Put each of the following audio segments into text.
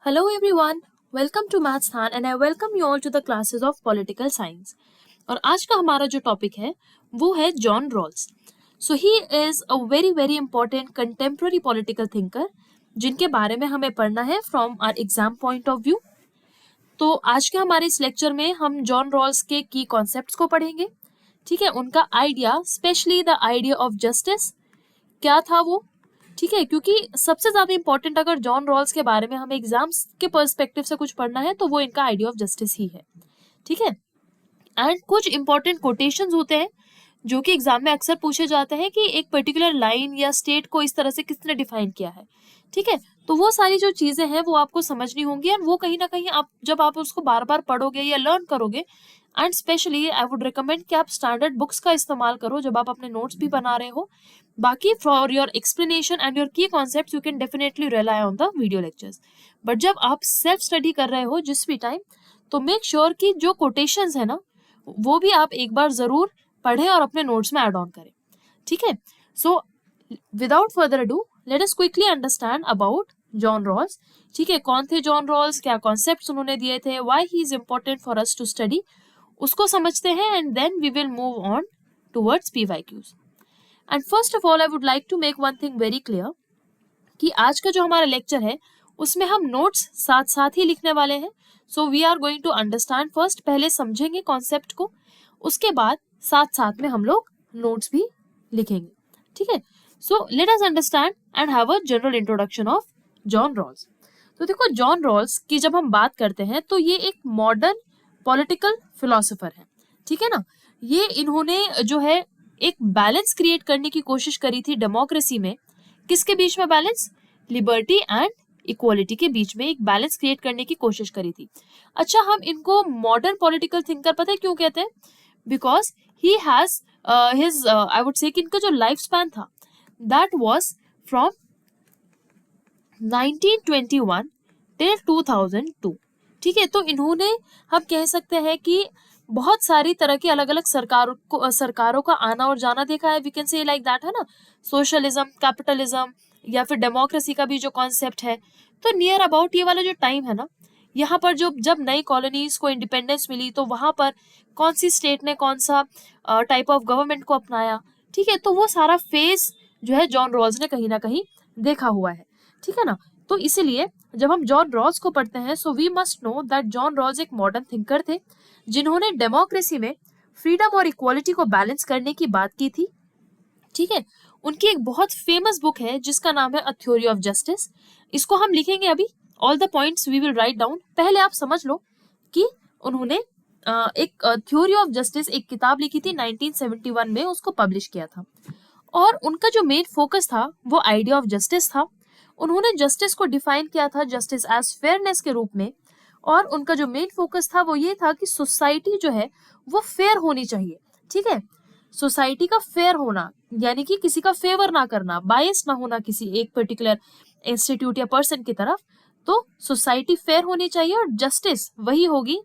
Hello everyone, welcome to Mathsthan and I welcome you all to the classes of Political Science. और आज का हमारा जो topic है वो है John Rawls. So he is a very important contemporary political thinker जिनके बारे में हमें पढ़ना है from our exam point of view. तो आज के हमारे इस लेक्चर में हम जॉन रॉल्स के की कॉन्सेप्ट्स को पढ़ेंगे. ठीक है, उनका idea, specially the idea of justice क्या था वो. ठीक है, क्योंकि सबसे ज्यादा इंपॉर्टेंट अगर जॉन रॉल्स के बारे में हमें एग्जाम्स के पर्सपेक्टिव से कुछ पढ़ना है तो वो इनका आइडिया ऑफ जस्टिस ही है. ठीक है, एंड कुछ इंपॉर्टेंट कोटेशंस होते हैं जो कि एग्जाम में अक्सर पूछे जाते हैं कि एक पर्टिकुलर लाइन या स्टेट को इस तरह से किसने डिफाइन किया है. ठीक है, तो वो सारी जो चीजें हैं वो आपको समझनी होंगी एंड वो कहीं ना कहीं आप जब आप उसको बार बार पढ़ोगे या लर्न करोगे, and specially I would recommend कि आप स्टैंडर्ड बुक्स का इस्तेमाल करो जब आप अपने नोट्स भी बना रहे हो. बाकी for your explanation and your key concepts you can definitely rely on the video lectures. But जब आप सेल्फ स्टडी कर रहे हो जिस भी टाइम, तो मेक श्योर कि जो कोटेशंस है ना वो भी आप एक बार जरूर पढ़ें और अपने नोट्स में ऐड ऑन करें. ठीक है, so without further ado let us quickly understand about John Rawls. ठीक है, कौन थे जॉन रॉल्स, क्या कॉन्सेप्ट्स उन्होंने दिए थे, why he is important for us to study, उसको समझते हैं and then we will move on towards PYQs. And first of all I would like to make one thing very clear कि आज का जो हमारा लेक्चर है उसमें हम नोट्स साथ साथ ही लिखने वाले हैं. So we are going to understand first, पहले समझेंगे कॉन्सेप्ट को, उसके बाद साथ साथ में हम लोग नोट्स भी लिखेंगे. ठीक है, so let us understand and have a general introduction of John Rawls. तो देखो, जॉन रॉल्स की जब हम बात करते हैं तो ये एक मॉडर्न पॉलिटिकल फिलोसोफर है. ठीक है ना, ये इन्होंने जो है एक बैलेंस क्रिएट करने की कोशिश करी थी डेमोक्रेसी में. किसके बीच में बैलेंस? लिबर्टी एंड इक्वालिटी के बीच में एक बैलेंस क्रिएट करने की कोशिश करी थी. अच्छा, हम इनको मॉडर्न पॉलिटिकल थिंकर पता है क्यों कहते हैं? Because he has his I would say कि इनका जो लाइफ स्पैन था दैट वाज फ्रॉम 1921 टिल 2002. ठीक है, तो इन्होंने, हम कह सकते हैं कि बहुत सारी तरह की अलग अलग सरकारों का आना और जाना देखा है. We can say like that, है ना, सोशलिज्म, कैपिटलिज्म या फिर डेमोक्रेसी का भी जो कॉन्सेप्ट है. तो नियर अबाउट ये वाला जो टाइम है ना, यहाँ पर जो जब नई कॉलोनीज को इंडिपेंडेंस मिली तो वहां पर कौन सी स्टेट ने कौन सा टाइप ऑफ गवर्नमेंट को अपनाया. ठीक है, तो वो सारा फेज जो है जॉन रॉल्स ने कहीं ना कहीं देखा हुआ है. ठीक है ना, तो इसीलिए जब हम जॉन रॉल्स को पढ़ते हैं so we must know that John Rawls एक मॉडर्न थिंकर थे जिन्होंने डेमोक्रेसी में फ्रीडम और इक्वालिटी को बैलेंस करने की बात की थी. ठीक है, उनकी एक बहुत फेमस बुक है जिसका नाम है अ थ्योरी ऑफ जस्टिस. इसको हम लिखेंगे अभी, all the points we will write down. पहले आप समझ लो कि उन्होंने एक थ्योरी ऑफ जस्टिस एक किताब लिखी थी 1971 में, उसको पब्लिश किया था. और उनका जो मेन फोकस था वो आइडिया ऑफ जस्टिस था. उन्होंने जस्टिस को डिफाइन किया था जस्टिस एज फेयरनेस के रूप में, और उनका जो मेन फोकस था वो ये था कि सोसाइटी जो है वो फेयर होनी चाहिए. ठीक है, सोसाइटी का फेयर होना यानी कि किसी का फेवर ना करना, बायस ना होना किसी एक पर्टिकुलर इंस्टीट्यूट या पर्सन की तरफ. तो सोसाइटी फेयर होनी चाहिए और जस्टिस वही होगी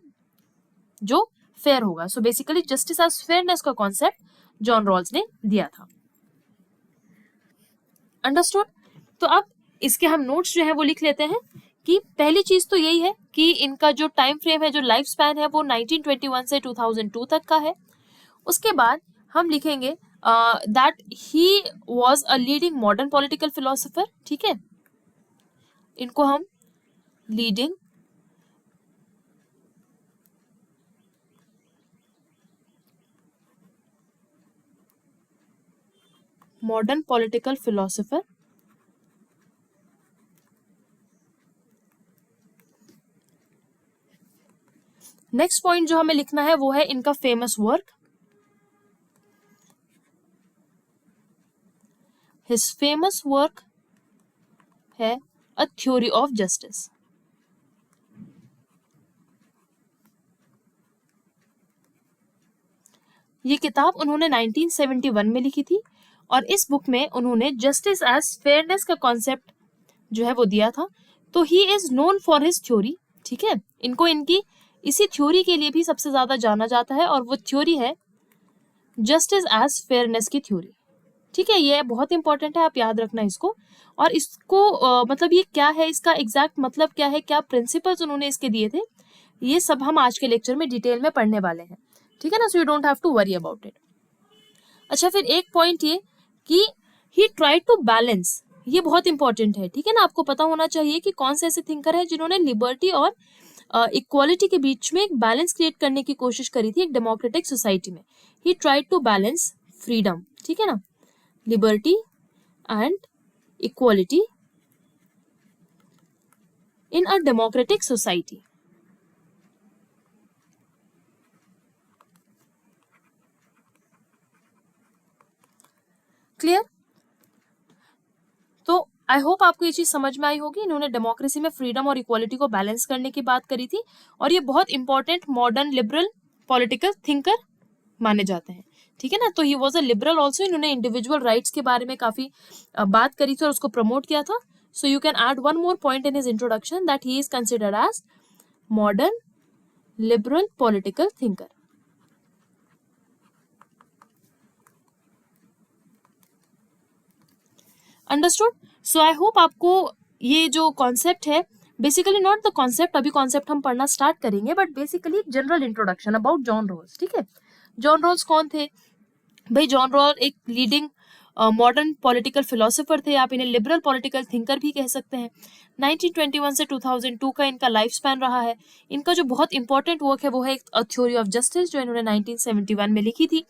जो फेयर होगा. So basically justice as fairness का कॉन्सेप्ट जॉन रॉल्स ने दिया था. अंडरस्टूड? तो अब इसके हम नोट्स जो है वो लिख लेते हैं कि पहली चीज तो यही है कि इनका जो टाइम फ्रेम है, जो लाइफ स्पैन है वो 1921 से 2002 तक का है. उसके बाद हम लिखेंगे that he was a leading modern political philosopher. ठीक है, इनको हम leading modern political philosopher. Next point जो हमें लिखना है वो है इनका famous work. His famous work है अ थ्योरी ऑफ जस्टिस. ये किताब उन्होंने 1971 में लिखी थी और इस बुक में उन्होंने जस्टिस एज फेयरनेस का कॉन्सेप्ट जो है वो दिया था. तो he is known for his theory. ठीक है, इनको इनकी इसी थ्योरी के लिए भी सबसे ज्यादा जाना जाता है और वो थ्योरी है जस्टिस एज फेयरनेस की थ्योरी. ठीक है, ये बहुत इंपॉर्टेंट है, आप याद रखना इसको। और इसको मतलब ये क्या है, इसका एग्जैक्ट मतलब क्या है, क्या प्रिंसिपल्स उन्होंने इसके दिए थे, ये सब हम आज के लेक्चर में डिटेल में पढ़ने वाले हैं, ठीक है ना। So you don't have to worry about it. अच्छा, फिर एक पॉइंट ये कि ही ट्राइड टू बैलेंस, ये बहुत इंपॉर्टेंट है, ठीक है ना। आपको पता होना चाहिए कि कौन से ऐसे थिंकर है जिन्होंने लिबर्टी और इक्वालिटी के बीच में एक बैलेंस क्रिएट करने की कोशिश करी थी एक डेमोक्रेटिक सोसाइटी में। He tried to balance freedom, ठीक है ना, liberty and equality in a democratic society. Clear? तो आई होप आपको ये चीज समझ में आई होगी। इन्होंने डेमोक्रेसी में फ्रीडम और इक्वालिटी को बैलेंस करने की बात करी थी, और ये बहुत important modern liberal political thinker माने जाते हैं, ठीक है ना। तो he was a liberal also, इन्होंने इंडिविजुअल राइट्स के बारे में काफी बात करी थी और उसको प्रमोट किया था। So you can add one more point in his introduction that he is considered as modern liberal political thinker. Understood? So I hope आपको ये जो कॉन्सेप्ट है, बेसिकली नॉट द कॉन्सेप्ट, अभी कॉन्सेप्ट हम पढ़ना स्टार्ट करेंगे, but basically general introduction about John Rawls, ठीक है। जॉन रॉल्स कौन थे भाई? जॉन रॉल एक लीडिंग मॉडर्न पॉलिटिकल फिलोसोफर थे, आप इन्हें लिबरल पॉलिटिकल थिंकर भी कह सकते हैं। 1921 से 2002 का इनका लाइफ स्पैन रहा है। इनका जो बहुत इंपॉर्टेंट वर्क है वो है अ थ्योरी ऑफ जस्टिस, जो इन्होंने 1971 में लिखी थी।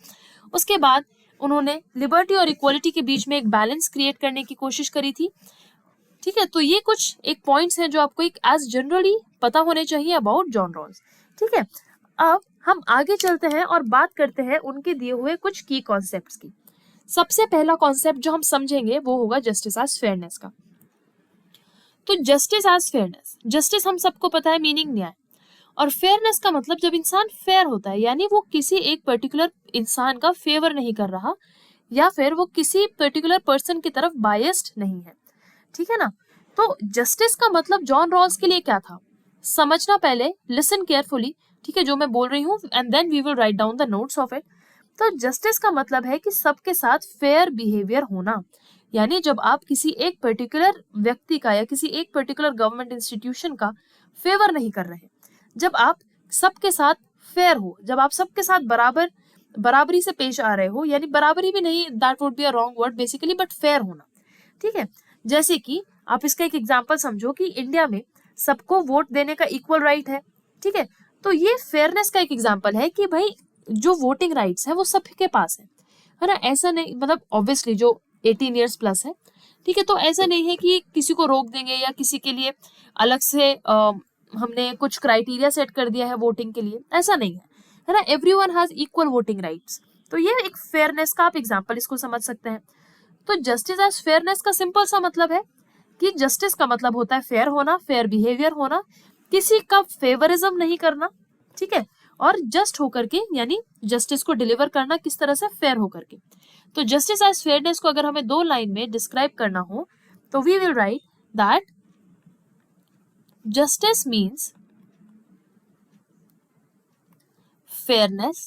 उसके बाद उन्होंने लिबर्टी और इक्वालिटी के बीच में एक बैलेंस क्रिएट करने की कोशिश करी थी, ठीक है। तो ये कुछ एक पॉइंट्स हैं जो आपको एक एज जनरली पता होने चाहिए अबाउट जॉन रॉल्स, ठीक है। अब हम आगे चलते हैं और बात करते हैं उनके दिए हुए कुछ की कॉन्सेप्ट्स की। सबसे पहला कॉन्सेप्ट जो हम समझेंगे वो होगा जस्टिस एज फेयरनेस का। तो जस्टिस एज फेयरनेस, जस्टिस हम सबको पता है मीनिंग न्याय, और फेयरनेस का मतलब जब इंसान फेयर होता है, यानी वो किसी एक पर्टिकुलर इंसान का फेवर नहीं कर रहा, या फिर वो किसी पर्टिकुलर पर्सन की तरफ बायस्ड नहीं है, ठीक है ना। तो जस्टिस का मतलब जॉन रॉल्स के लिए क्या था, समझना पहले, लिसन केयरफुली, ठीक है, जो मैं बोल रही हूँ, and then we will write down the notes of it. तो जस्टिस का मतलब है कि सबके साथ फेयर बिहेवियर होना, यानी जब आप किसी एक पर्टिकुलर व्यक्ति का या किसी एक पर्टिकुलर गवर्नमेंट इंस्टीट्यूशन का फेवर नहीं कर रहे, जब आप सबके साथ फेयर हो, जब आप सबके साथ बराबरी से पेश आ रहे हो, यानी बराबरी भी नहीं, that would be a wrong word basically, but fair होना, ठीक है। जैसे कि आप इसका एक एग्जांपल समझो कि इंडिया में सबको वोट देने का इक्वल राइट है, ठीक है। तो ये फेयरनेस का एक एग्जांपल है कि भाई जो वोटिंग राइट्स है वो सबके पास है ना। ऐसा नहीं, मतलब ऑब्वियसली जो 18 ईयर्स प्लस है, ठीक है, तो ऐसा नहीं है कि किसी को रोक देंगे या किसी के लिए अलग से हमने कुछ क्राइटेरिया सेट कर दिया है वोटिंग के लिए, ऐसा नहीं है ना। Everyone has equal voting rights. तो ये एक फेयरनेस का आप एग्जांपल इसको समझ सकते हैं। तो जस्टिस एज फेयरनेस का सिंपल सा मतलब है कि जस्टिस का मतलब होता है फेयर होना, फेयर बिहेवियर होना, किसी का फेवरिज्म नहीं करना, ठीक है, और जस्ट होकर के, यानी जस्टिस को डिलीवर करना किस तरह से, फेयर होकर के। तो जस्टिस एज फेयरनेस को अगर हमें 2 लाइन में डिस्क्राइब करना हो तो we will write that justice means fairness,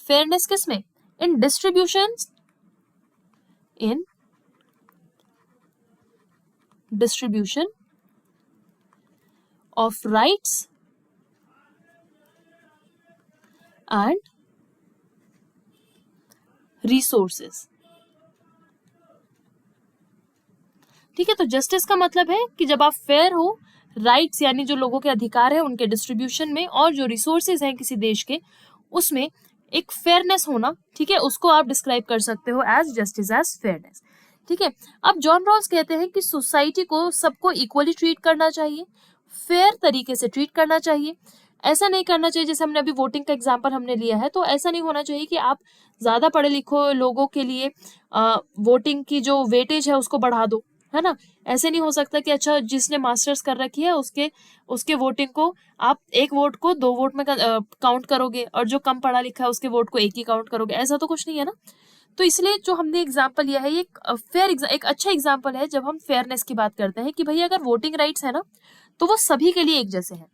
fairness किसमें, in distribution, in distribution of rights and resources, ठीक है। तो जस्टिस का मतलब है कि जब आप फेयर हो, राइट्स यानी जो लोगों के अधिकार है उनके डिस्ट्रीब्यूशन में, और जो रिसोर्सेज हैं किसी देश के उसमें एक फेयरनेस होना, ठीक है, उसको आप डिस्क्राइब कर सकते हो एज जस्टिस एज फेयरनेस, ठीक है। अब जॉन रॉल्स कहते हैं कि सोसाइटी को सबको इक्वली ट्रीट करना चाहिए, फेयर तरीके से ट्रीट करना चाहिए। ऐसा नहीं करना चाहिए, जैसे हमने अभी वोटिंग का एग्जांपल हमने लिया है, तो ऐसा नहीं होना चाहिए कि आप ज्यादा पढ़े लिखो लोगों के लिए वोटिंग की जो वेटेज है उसको बढ़ा दो, है ना। ऐसे नहीं हो सकता कि अच्छा जिसने मास्टर्स कर रखी है उसके वोटिंग को आप एक वोट को 2 वोट में काउंट करोगे, और जो कम पढ़ा लिखा है उसके वोट को 1 ही काउंट करोगे, ऐसा तो कुछ नहीं है ना। तो इसलिए जो हमने एग्जाम्पल लिया है ये एक अच्छा एग्जाम्पल है जब हम फेयरनेस की बात करते हैं कि भाई अगर वोटिंग राइट्स है ना तो वो सभी के लिए एक जैसे हैं,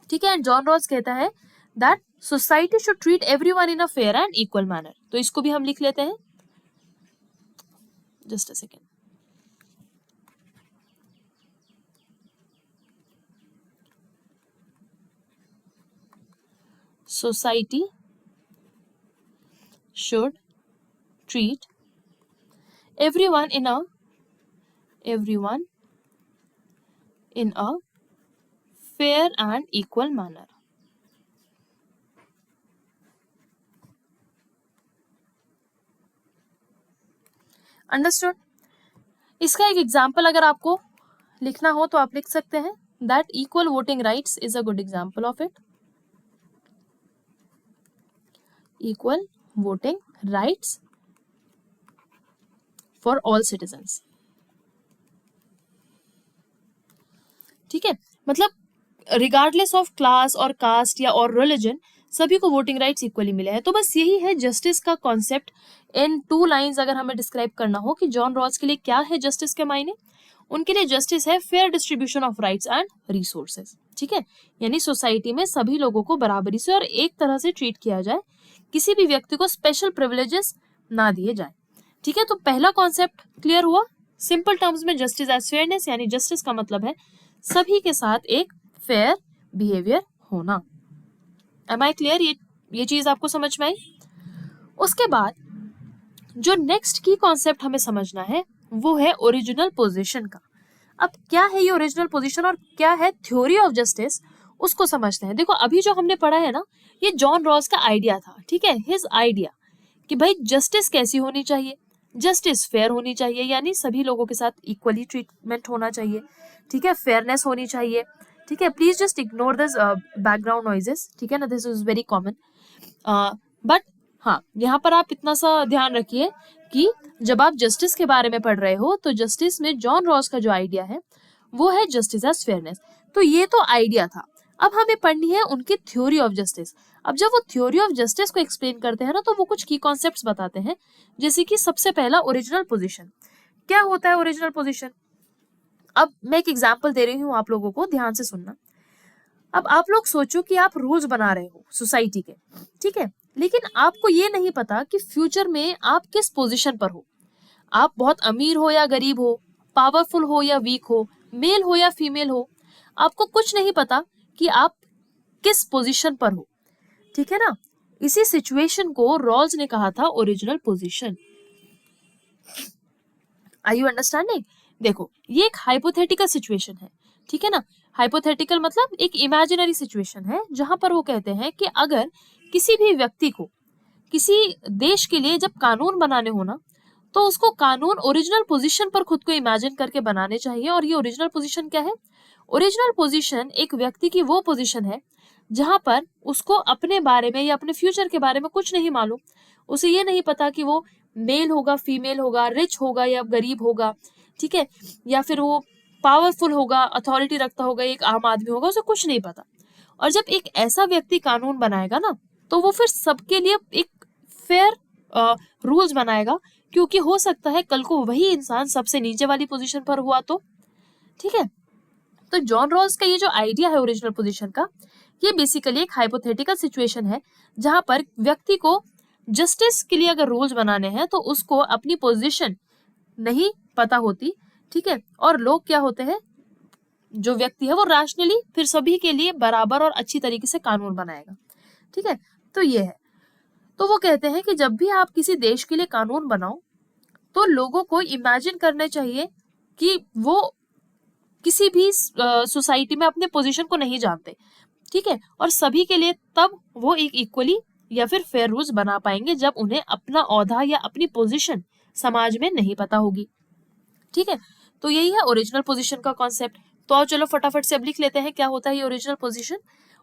ठीक है। एंड जॉन रॉल्स कहता है that society should treat everyone in a fair and equal manner. तो इसको भी हम लिख लेते हैं just a second. Society should treat everyone in a fair and equal manner. Understood. इसका एक एग्जाम्पल अगर आपको लिखना हो तो आप लिख सकते हैं that equal voting rights is a good example of it. Equal voting rights for all citizens. ठीक है, मतलब रिगार्डलेस ऑफ क्लास और कास्ट या और रिलीजन सभी को वोटिंग राइट्स इक्वली मिले हैं. तो बस यही है जस्टिस का कॉन्सेप्ट इन 2 लाइंस अगर हमें डिस्क्राइब करना हो कि जॉन रॉल्स के लिए क्या है जस्टिस के मायने. उनके लिए जस्टिस है fair distribution of rights and resources. ठीक है, यानी सोसाइटी में सभी लोगों को बराबरी से और एक तरह से ट्रीट किया जाए, किसी भी व्यक्ति को स्पेशल प्रिविलेजेस ना दिए जाए. ठीक है, तो पहला कॉन्सेप्ट क्लियर हुआ. सिंपल टर्म्स में जस्टिस एज फेयरनेस, यानी जस्टिस का मतलब है सभी के साथ एक फेयर बिहेवियर होना. Am I clear? ये चीज आपको समझ में आई? उसके बाद जो नेक्स्ट की कॉन्सेप्ट हमें समझना है वो है ओरिजिनल पोजीशन का. अब क्या है ये ओरिजिनल पोजीशन और क्या है थ्योरी ऑफ जस्टिस, उसको समझते हैं. देखो अभी जो हमने पढ़ा है ना, ये जॉन रॉल्स का आइडिया था. ठीक है, हिज आइडिया कि भाई जस्टिस कैसी होनी चाहिए, जस्टिस फेयर होनी चाहिए, यानी सभी लोगों के साथ इक्वली ट्रीटमेंट होना चाहिए. ठीक है, फेयरनेस होनी चाहिए. ठीक है, please just ignore this background noises. ठीक है ना, this is very common. But हाँ, यहाँ पर आप इतना सा ध्यान रखिए कि जब आप जस्टिस के बारे में पढ़ रहे हो तो जस्टिस में जॉन रॉल्स का जो आइडिया है वो है जस्टिस एज फेयरनेस. तो ये तो आइडिया था. अब हमें पढ़नी है उनकी थ्योरी ऑफ जस्टिस. अब जब वो थ्योरी ऑफ जस्टिस को एक्सप्लेन करते हैं ना, तो वो कुछ की कॉन्सेप्ट्स बताते हैं. जैसे कि सबसे पहला ओरिजिनल पोजीशन. क्या होता है ओरिजिनल पोजीशन? अब मैं एक एग्जांपल दे रही हूँ आप लोगों को, ध्यान से सुनना. अब आप लोग सोचो कि आप रूल्स बना रहे हो सोसाइटी के. ठीक है, लेकिन आपको ये नहीं पता कि फ्यूचर में आप किस पोजीशन पर हो. आप बहुत अमीर हो या गरीब हो, पावरफुल हो या वीक हो, मेल हो या फीमेल हो, आपको कुछ नहीं पता कि आप किस पोजीशन पर हो. ठीक है ना, इसी सिचुएशन को रॉल्स ने कहा था original position. Are you understanding? देखो ये एक हाइपोथेटिकल सिचुएशन है. ठीक है ना, हाइपोथेटिकल मतलब एक इमेजिनरी सिचुएशन है जहां पर वो कहते हैं कि अगर किसी भी व्यक्ति को किसी देश के लिए जब कानून बनाने हो ना, तो उसको कानून ओरिजिनल पोजीशन पर खुद को इमेजिन करके बनाने चाहिए. और ये ओरिजिनल पोजीशन क्या है? ओरिजिनल पोजीशन एक व्यक्ति की वो पोजीशन है जहां पर उसको अपने बारे में या अपने फ्यूचर के बारे में कुछ नहीं मालूम. उसे ये नहीं पता कि वो मेल होगा, फीमेल होगा, रिच होगा या गरीब होगा. ठीक है, या फिर वो पावरफुल होगा, अथॉरिटी रखता होगा, एक आम आदमी होगा, उसे कुछ नहीं पता. और जब एक ऐसा व्यक्ति कानून बनाएगा ना, तो वो फिर सबके लिए एक फेयर रूल्स बनाएगा, क्योंकि हो सकता है कल को वही इंसान सबसे नीचे वाली पोजीशन पर हुआ तो. ठीक है, तो जॉन रॉल्स का ये जो आइडिया है ओरिजिनल पोजीशन का, ये बेसिकली एक हाइपोथेटिकल सिचुएशन है जहां पर व्यक्ति को जस्टिस के लिए अगर रूल्स बनाने हैं तो उसको अपनी पोजीशन नहीं पता होती. ठीक है, और लोग क्या होते हैं, जो व्यक्ति है वो रैशनली फिर सभी के लिए बराबर और अच्छी तरीके से कानून बनाएगा. ठीक है, तो ये है. तो वो कहते हैं कि जब भी आप किसी देश के लिए कानून बनाओ तो लोगों को इमेजिन करना चाहिए कि वो किसी भी सोसाइटी में अपने पोजीशन को नहीं जानते. ठीक है, और सभी के लिए तब वो एक इक्वली या फिर फेयर रूल्स बना पाएंगे जब उन्हें अपना औहदा या अपनी पोजीशन समाज में नहीं पता होगी. ठीक है, तो यही है ओरिजिनल पोजीशन का कॉन्सेप्ट. तो चलो फटाफट से अब लिख लेते हैं क्या होता है ये original position.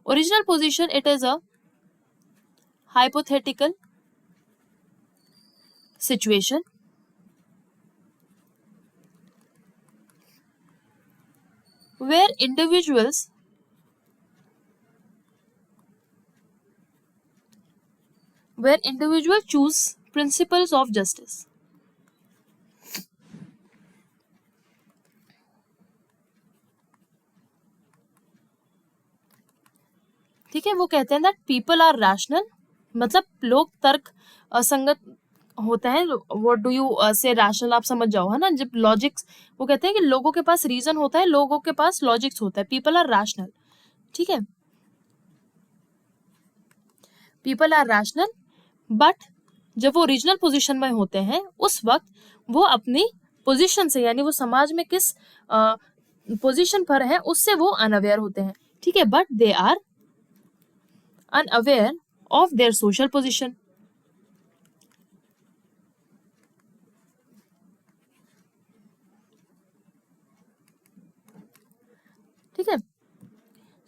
Original position it is a hypothetical situation where individuals choose principles of justice. ठीक है, वो कहते हैं that people are rational, मतलब लोग तर्क असंगत होता है, व्हाट डू यू से रैशनल, आप समझ जाओ, है ना। जब लॉजिक्स, वो कहते हैं कि लोगों के पास रीजन होता है, लोगों के पास लॉजिक्स होता है, पीपल आर रैशनल, ठीक है, पीपल आर रैशनल। बट जब वो ओरिजिनल पोजीशन में होते हैं उस वक्त वो अपनी पोजीशन से, यानी वो समाज में किस पोजीशन पर है उससे वो अनअवेयर होते हैं, ठीक है, but they are unaware of their social position. ठीक है,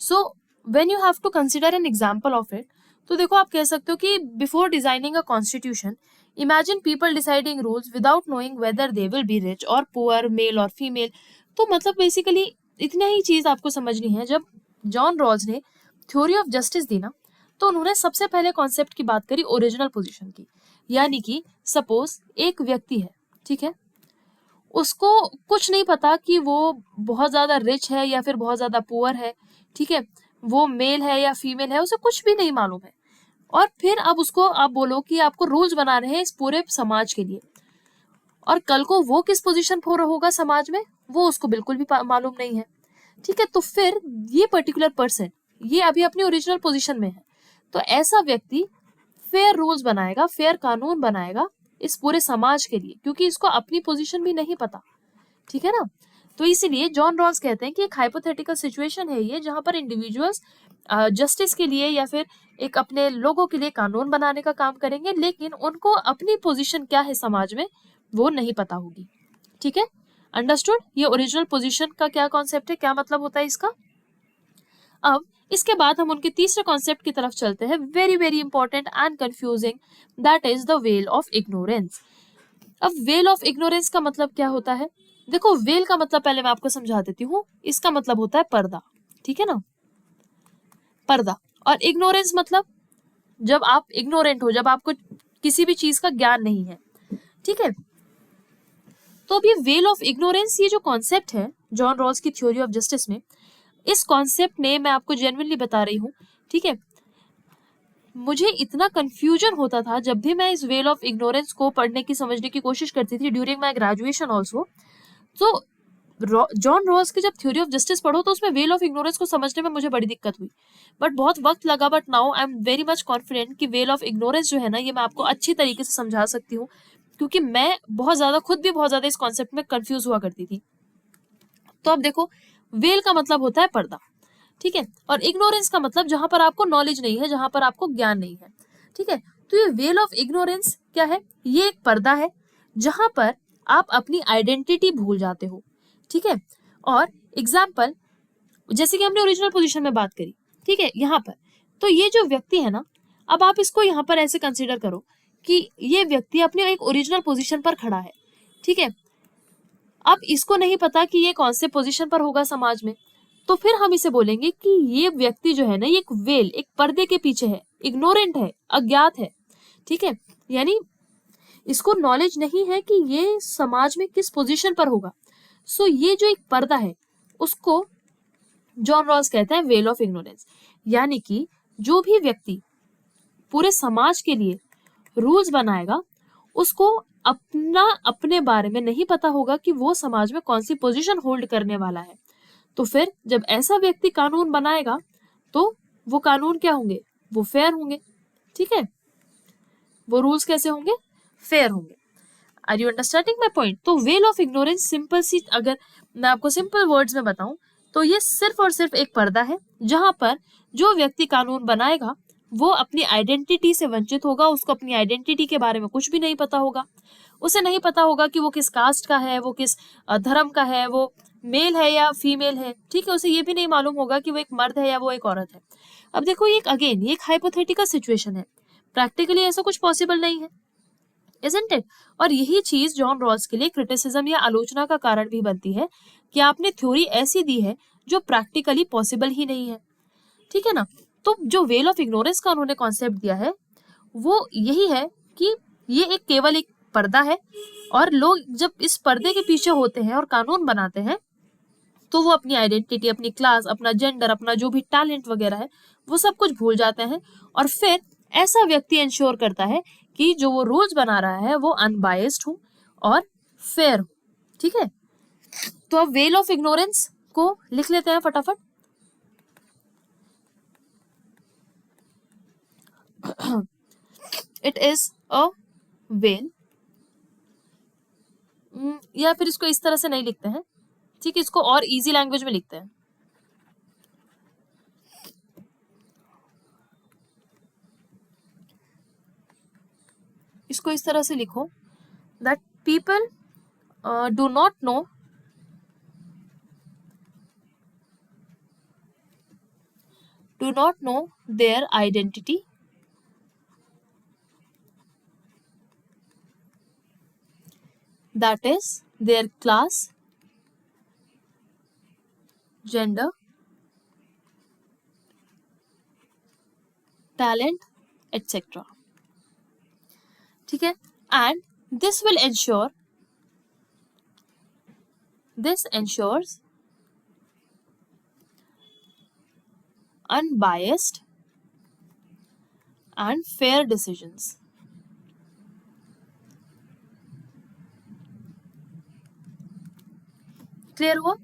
so when you have to consider an example of it, तो देखो आप कह सकते हो कि before designing a constitution, imagine people deciding rules without knowing whether they will be rich और पुअर, मेल और फीमेल। तो मतलब बेसिकली इतना ही चीज आपको समझनी है। जब जॉन रॉल्स ने थ्योरी ऑफ जस्टिस दी ना, तो उन्होंने सबसे पहले कॉन्सेप्ट की बात करी ओरिजिनल पोजीशन की, यानी कि सपोज एक व्यक्ति है, ठीक है, उसको कुछ नहीं पता कि वो बहुत ज्यादा रिच है या फिर बहुत ज्यादा पुअर है, ठीक है, वो मेल है या फीमेल है, उसे कुछ भी नहीं मालूम है। और फिर अब उसको आप बोलो कि आपको रूल्स बना रहे हैं इस पूरे समाज के लिए, और कल को वो किस पोजीशन पर होगा समाज में, वो उसको बिल्कुल भी मालूम नहीं है, ठीक है। तो फिर ये पर्टिकुलर पर्सन ये अभी अपनी ओरिजिनल पोजीशन में है, तो ऐसा व्यक्ति फेयर रूल्स बनाएगा, फेयर कानून बनाएगा इस पूरे समाज के लिए, क्योंकि इसको अपनी पोजीशन भी नहीं पता, ठीक है ना। तो इसीलिए जॉन रॉल्स कहते हैं कि एक हाइपोथेटिकल सिचुएशन है ये, जहां पर इंडिविजुअल्स जस्टिस के लिए या फिर एक अपने लोगों के लिए कानून बनाने का काम करेंगे, लेकिन उनको अपनी पोजीशन क्या है समाज में वो नहीं पता होगी, ठीक है। अंडरस्टूड, ये ओरिजिनल पोजीशन का क्या कॉन्सेप्ट है, क्या मतलब होता है इसका। अब इसके बाद हम उनके तीसरे कॉन्सेप्ट की तरफ चलते हैं, very very important and confusing, that is the well of ignorance. अब वेल ऑफ इग्नोरेंस का मतलब क्या होता है, देखो वेल का मतलब पहले मैं आपको समझा देती हूँ, इसका मतलब होता है पर्दा, ठीक है ना, पर्दा। और इग्नोरेंस मतलब जब आप इग्नोरेंट हो, जब आपको किसी भी चीज का ज्ञान नहीं है, ठीक है। तो अब ये वेल ऑफ इग्नोरेंस, ये जो कॉन्सेप्ट है जॉन रॉल्स की थ्योरी ऑफ जस्टिस में, इस कॉन्सेप्ट ने, मैं आपको जेन्युइनली बता रही हूँ, ठीक है, मुझे इतना कंफ्यूजन होता था जब भी मैं इस वेल ऑफ इग्नोरेंस को पढ़ने की, समझने की कोशिश करती थी ड्यूरिंग माय ग्रेजुएशन ऑल्सो। तो जॉन रॉल्स की जब थ्योरी ऑफ जस्टिस पढ़ो तो उसमें वेल ऑफ इग्नोरेंस को समझने में मुझे बड़ी दिक्कत हुई, बट बहुत वक्त लगा। But now I am very much confident कि वेल ऑफ इग्नोरेंस जो है ना, ये मैं आपको अच्छी तरीके से समझा सकती हूँ, क्योंकि मैं बहुत ज्यादा, खुद भी बहुत ज्यादा इस कॉन्सेप्ट में कंफ्यूज हुआ करती थी। तो अब देखो, वेल का मतलब होता है पर्दा, ठीक है, और इग्नोरेंस का मतलब जहां पर आपको नॉलेज नहीं है, जहां पर आपको ज्ञान नहीं है, ठीक है। तो ये वेल ऑफ इग्नोरेंस क्या है, ये एक पर्दा है जहां पर आप अपनी आइडेंटिटी भूल जाते हो, ठीक है। और एग्जाम्पल, जैसे कि हमने ओरिजिनल पोजीशन में बात करी, ठीक है, यहाँ पर तो ये जो व्यक्ति है ना, अब आप इसको यहाँ पर ऐसे कंसिडर करो कि ये व्यक्ति अपने एक ओरिजिनल पोजीशन पर खड़ा है, ठीक है। अब इसको नहीं पता कि ये कौन से पोजीशन पर होगा समाज में, तो फिर हम इसे बोलेंगे कि ये व्यक्ति जो है ना, ये एक वेल, एक पर्दे के पीछे है, इग्नोरेंट है, अज्ञात है, ठीक है, यानी इसको नॉलेज नहीं है कि ये समाज में किस पोजीशन पर होगा। सो ये जो एक पर्दा है उसको जॉन रॉल्स कहते हैं वेल ऑफ इग्नोरेंस, यानी कि जो भी व्यक्ति पूरे समाज के लिए रूल्स बनाएगा उसको अपने बारे में नहीं पता होगा कि वो समाज में कौन सी पोजीशन होल्ड करने वाला है। तो फिर जब ऐसा व्यक्ति कानून बनाएगा तो वो कानून क्या होंगे, वो फेयर होंगे, ठीक है, वो रूल्स कैसे होंगे, फेयर होंगे। Are you understanding my point. तो वेल ऑफ इग्नोरेंस सिंपल सी, अगर मैं आपको सिंपल वर्ड्स में बताऊं तो ये सिर्फ और सिर्फ एक पर्दा है जहां पर जो व्यक्ति कानून बनाएगा वो अपनी आइडेंटिटी से वंचित होगा, उसको अपनी आइडेंटिटी के बारे में कुछ भी नहीं पता होगा, उसे नहीं पता होगा कि वो किस कास्ट का है, वो किस धर्म का है, वो मेल है या फीमेल है, ठीक है, उसे ये भी नहीं मालूम होगा कि वो एक मर्द है या वो एक औरत है। अब देखो ये अगेन ये एक हाइपोथेटिकल सिचुएशन है, प्रैक्टिकली ऐसा कुछ पॉसिबल नहीं है, isn't it? और यही चीज जॉन रॉल्स के लिए क्रिटिसिज्म या आलोचना का कारण भी बनती है कि आपने थ्योरी ऐसी दी है जो प्रैक्टिकली पॉसिबल ही नहीं है, ठीक है ना। तो जो वेल ऑफ इग्नोरेंस का उन्होंने कॉन्सेप्ट दिया है वो यही है कि ये एक केवल एक पर्दा है, और लोग जब इस पर्दे के पीछे होते हैं और कानून बनाते हैं तो वो अपनी आइडेंटिटी, अपनी क्लास, अपना जेंडर, अपना जो भी टैलेंट वगैरह है वो सब कुछ भूल जाते हैं, और फिर ऐसा व्यक्ति इंश्योर करता है कि जो वो रूल्स बना रहा है वो अनबायस्ड हो और फेयर हो। ठीक है, तो अब वेल ऑफ इग्नोरेंस को लिख लेते हैं फटाफट। इट इज अ वेल, या फिर इसको इस तरह से नहीं लिखते हैं, ठीक है, इसको और इजी लैंग्वेज में लिखते हैं। इसको इस तरह से लिखो that people do not know their identity, that is their class, gender, talent, etc. ठीक है, and this ensures unbiased and fair decisions. Clear हुआ?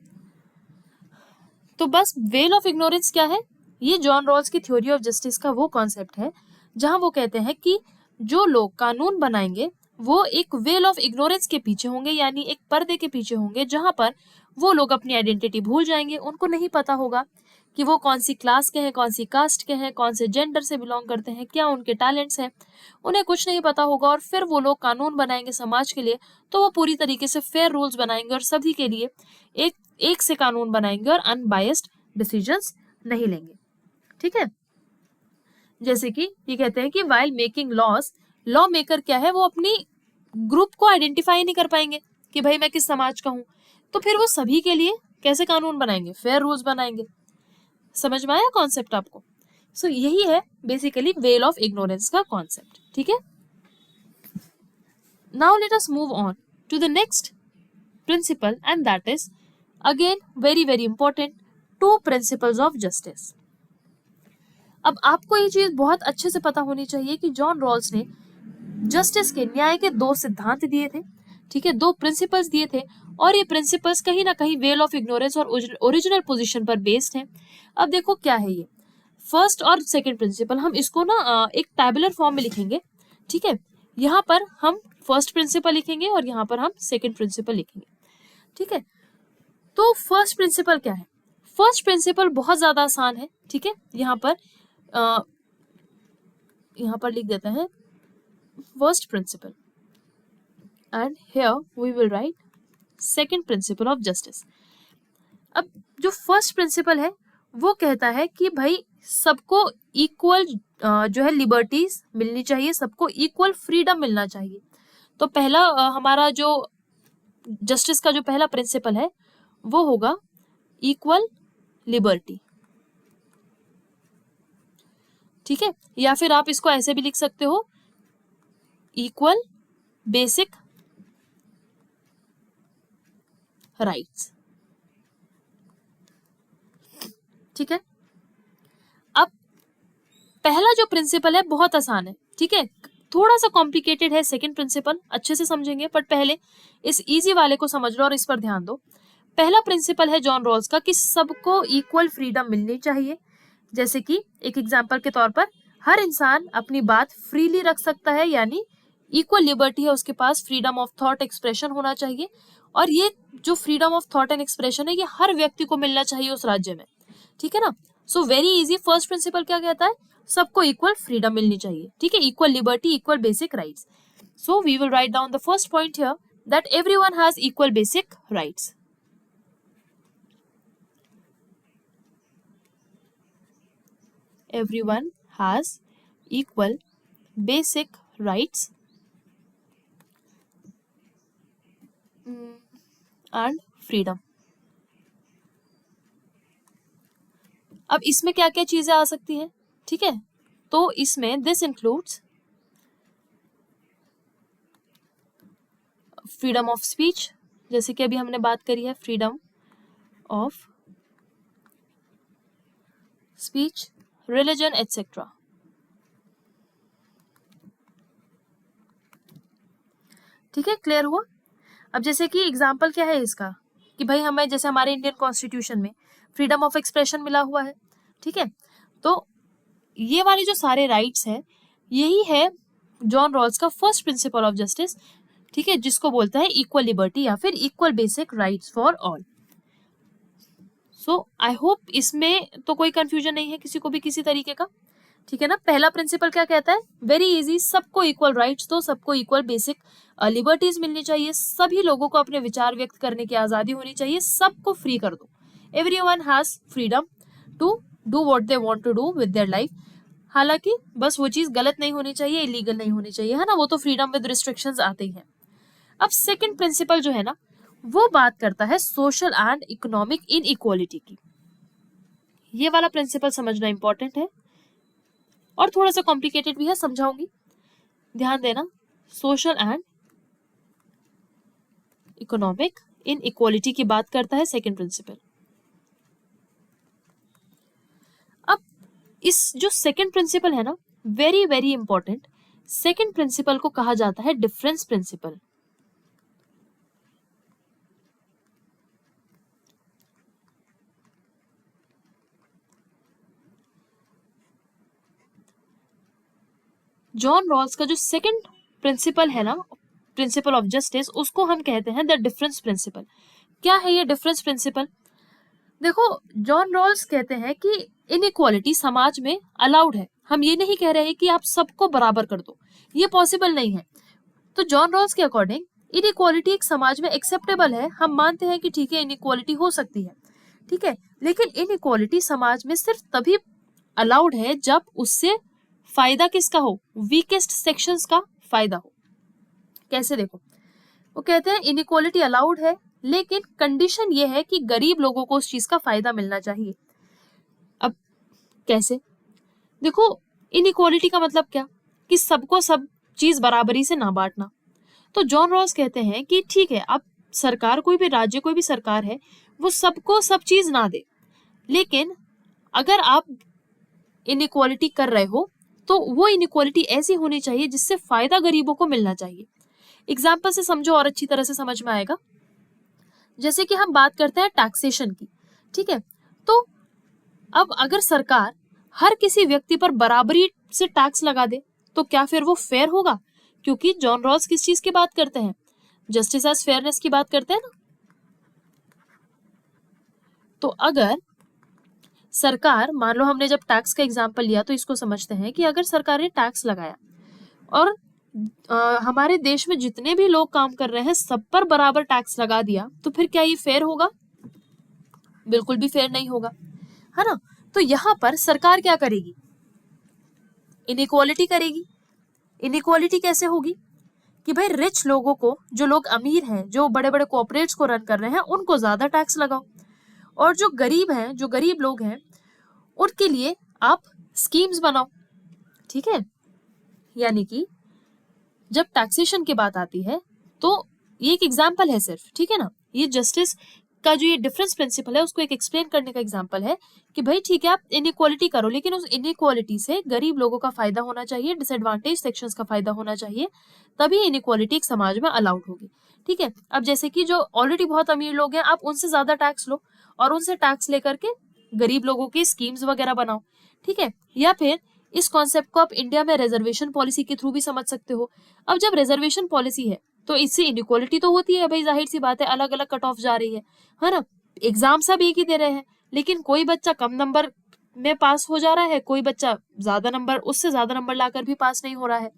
तो बस वेल ऑफ इग्नोरेंस क्या है? ये जॉन रॉल्स की थ्योरी ऑफ जस्टिस का वो कॉन्सेप्ट है जहां वो कहते हैं कि जो लोग कानून बनाएंगे वो एक वेल ऑफ इग्नोरेंस के पीछे होंगे, यानी एक पर्दे के पीछे होंगे जहां पर वो लोग अपनी आइडेंटिटी भूल जाएंगे। उनको नहीं पता होगा कि वो कौन सी क्लास के हैं, कौन सी कास्ट के हैं, कौन से जेंडर से बिलोंग करते हैं, क्या उनके टैलेंट्स हैं, उन्हें कुछ नहीं पता होगा। और फिर वो लोग कानून बनाएंगे समाज के लिए तो वो पूरी तरीके से फेयर रूल्स बनाएंगे और सभी के लिए एक से कानून बनाएंगे और अनबायस्ड डिसीजंस नहीं लेंगे। ठीक है, जैसे कि ये कहते हैं कि while making laws, law maker क्या है, वो अपनी ग्रुप को आइडेंटिफाई नहीं कर पाएंगे कि भाई मैं किस समाज का हूं, तो फिर वो सभी के लिए कैसे कानून बनाएंगे, फेयर रूल्स बनाएंगे। समझ में आया कॉन्सेप्ट आपको? सो यही है बेसिकली वेल ऑफ इग्नोरेंस का कॉन्सेप्ट। ठीक है, now let us move on to the next principle and that is again very very important, two principles of justice. अब आपको ये चीज बहुत अच्छे से पता होनी चाहिए कि जॉन रॉल्स ने जस्टिस के, न्याय के दो सिद्धांत दिए थे। ठीक है, दो प्रिंसिपल्स दिए थे और ये प्रिंसिपल्स कहीं ना कहीं वेल ऑफ इग्नोरेंस और ओरिजिनल पोजीशन पर बेस्ड हैं। अब देखो क्या है ये फर्स्ट और सेकंड प्रिंसिपल, हम इसको ना एक टैबुलर फॉर्म में लिखेंगे। ठीक है, यहाँ पर हम फर्स्ट प्रिंसिपल लिखेंगे और यहाँ पर हम सेकंड प्रिंसिपल लिखेंगे। ठीक है, तो फर्स्ट प्रिंसिपल क्या है? फर्स्ट प्रिंसिपल बहुत ज्यादा आसान है। ठीक है, यहाँ पर लिख देते हैं first principle and here we will write second principle of justice. अब जो फर्स्ट प्रिंसिपल है वो कहता है कि भाई सबको इक्वल जो है लिबर्टीज मिलनी चाहिए, सबको इक्वल फ्रीडम मिलना चाहिए। तो पहला हमारा जो जस्टिस का जो पहला प्रिंसिपल है वो होगा इक्वल लिबर्टी। ठीक है, या फिर आप इसको ऐसे भी लिख सकते हो इक्वल बेसिक राइट्स। ठीक है, अब पहला जो प्रिंसिपल है बहुत आसान है। ठीक है, थोड़ा सा कॉम्प्लिकेटेड है सेकंड प्रिंसिपल, अच्छे से समझेंगे, बट पहले इस इजी वाले को समझ लो और इस पर ध्यान दो। पहला प्रिंसिपल है जॉन रॉल्स का कि सबको इक्वल फ्रीडम मिलनी चाहिए। जैसे कि एक एग्जांपल के तौर पर हर इंसान अपनी बात फ्रीली रख सकता है, यानी इक्वल लिबर्टी है उसके पास, फ्रीडम ऑफ थॉट एक्सप्रेशन होना चाहिए। और ये जो freedom of thought and expression है ये हर व्यक्ति को मिलना चाहिए उस राज्य में। ठीक है ना, so very easy. First principle क्या कहता है? सबको इक्वल फ्रीडम मिलनी चाहिए। ठीक है, equal liberty, equal basic rights. So we will write down the first point here that everyone has equal basic rights. Everyone has equal basic rights and freedom. अब इसमें क्या क्या चीजें आ सकती हैं? ठीक है, तो इसमें this includes freedom of speech, जैसे कि अभी हमने बात करी है freedom of speech, religion etcetera. ठीक है, क्लियर हुआ? अब जैसे कि एग्जाम्पल क्या है इसका कि भाई हमें जैसे हमारे इंडियन कॉन्स्टिट्यूशन में फ्रीडम ऑफ एक्सप्रेशन मिला हुआ है, ठीक है, तो ये वाले जो सारे राइट्स है यही है जॉन रॉल्स का फर्स्ट प्रिंसिपल ऑफ जस्टिस, ठीक है, जिसको बोलता है इक्वल लिबर्टी या फिर equal basic rights for all. So I hope इसमें तो कोई कंफ्यूजन नहीं है किसी को भी किसी तरीके का, ठीक है ना। पहला प्रिंसिपल क्या कहता है, वेरी इजी, सबको इक्वल राइट्स दो, सबको इक्वल बेसिक लिबर्टीज मिलनी चाहिए, सभी लोगों को अपने विचार व्यक्त करने की आजादी होनी चाहिए, सबको फ्री कर दो, everyone has freedom to do what they want to do with their life. हालांकि बस वो चीज गलत नहीं होनी चाहिए, इलीगल नहीं होनी चाहिए, है ना, वो तो फ्रीडम विद रिस्ट्रिक्शंस आते ही हैं। अब सेकंड प्रिंसिपल जो है ना वो बात करता है सोशल एंड इकोनॉमिक इनइक्वालिटी की। ये वाला प्रिंसिपल समझना इंपॉर्टेंट है और थोड़ा सा कॉम्प्लिकेटेड भी है, समझाऊंगी, ध्यान देना। सोशल एंड इकोनॉमिक इनइक्वालिटी की बात करता है सेकंड प्रिंसिपल। अब इस जो सेकंड प्रिंसिपल है ना, very very important, second principle को कहा जाता है डिफरेंस प्रिंसिपल। जॉन रॉल्स का जो सेकंड प्रिंसिपल है ना, प्रिंसिपल ऑफ जस्टिस, उसको हम कहते हैं द डिफरेंस प्रिंसिपल। क्या है ये डिफरेंस प्रिंसिपल? देखो, जॉन रॉल्स कहते हैं कि इनइक्वालिटी समाज में अलाउड है, हम ये नहीं कह रहे कि आप सबको बराबर कर दो, ये पॉसिबल नहीं है। तो जॉन रॉल्स के अकॉर्डिंग इनइक्वालिटी एक समाज में एक्सेप्टेबल है, हम मानते हैं कि ठीक है इनइक्वालिटी हो सकती है, ठीक है, लेकिन इनइक्वालिटी समाज में सिर्फ तभी अलाउड है जब उससे फायदा किसका हो, वीकेस्ट सेक्शंस का फायदा हो। कैसे, देखो, वो कहते हैं इनइक्वालिटी अलाउड है लेकिन कंडीशन ये है कि गरीब लोगों को उस चीज का फायदा मिलना चाहिए। अब कैसे, देखो, इनइक्वालिटी का मतलब क्या कि सबको सब चीज बराबरी से ना बांटना। तो जॉन रॉस कहते हैं कि ठीक है, अब सरकार, कोई भी राज्य, कोई भी सरकार है, वो सबको सब चीज ना दे, लेकिन अगर आप इनइक्वालिटी कर रहे हो तो वो इनइक्वालिटी ऐसी होनी चाहिए जिससे फायदा गरीबों को मिलना चाहिए। एग्जाम्पल से समझो और अच्छी तरह से समझ में आएगा। जैसे कि हम बात करते हैं टैक्सेशन की, ठीक है, तो अब अगर सरकार हर किसी व्यक्ति पर बराबरी से टैक्स लगा दे तो क्या फिर वो फेयर होगा? क्योंकि जॉन रॉल्स किस चीज की बात करते हैं, जस्टिस एज फेयरनेस की बात करते हैं ना। तो अगर सरकार, मान लो हमने जब टैक्स का एग्जांपल लिया तो इसको समझते हैं कि अगर सरकार ने टैक्स लगाया और हमारे देश में जितने भी लोग काम कर रहे हैं सब पर बराबर टैक्स लगा दिया, तो फिर क्या ये फेयर होगा? बिल्कुल भी फेयर नहीं होगा, है ना। तो यहाँ पर सरकार क्या करेगी, इनइक्वालिटी करेगी। इनइक्वालिटी कैसे होगी कि भाई रिच लोगों को, जो लोग अमीर हैं, जो बड़े बड़े कॉर्पोरेट्स को रन कर रहे हैं, उनको ज्यादा टैक्स लगाओ, और जो गरीब हैं, जो गरीब लोग हैं, उनके लिए आप स्कीम्स बनाओ, ठीक है। यानी कि जब टैक्सेशन की बात आती है तो ये एक एग्जाम्पल है सिर्फ, ठीक है ना, ये जस्टिस का जो ये डिफरेंस प्रिंसिपल है उसको एक एक्सप्लेन करने का एग्जाम्पल है कि भाई ठीक है आप इनइक्वालिटी करो, लेकिन उस इनइक्वालिटी से गरीब लोगों का फायदा होना चाहिए, डिसएडवांटेज सेक्शंस का फायदा होना चाहिए, तभी इनइक्वालिटी एक समाज में अलाउड होगी, ठीक है। अब जैसे कि जो ऑलरेडी बहुत अमीर लोग हैं, आप उनसे ज्यादा टैक्स लो और उनसे टैक्स लेकर के गरीब लोगों की स्कीम्स वगैरह बनाओ, ठीक है। या फिर इस कॉन्सेप्ट को आप इंडिया में रिजर्वेशन पॉलिसी के थ्रू भी समझ सकते हो। अब जब रिजर्वेशन पॉलिसी है तो इससे इनइक्वालिटी तो होती है भाई, जाहिर सी बात है, अलग अलग कट ऑफ जा रही है ना। एग्जाम सब एक ही दे रहे हैं, लेकिन कोई बच्चा कम नंबर में पास हो जा रहा है, कोई बच्चा ज्यादा नंबर, उससे ज्यादा नंबर लाकर भी पास नहीं हो रहा है,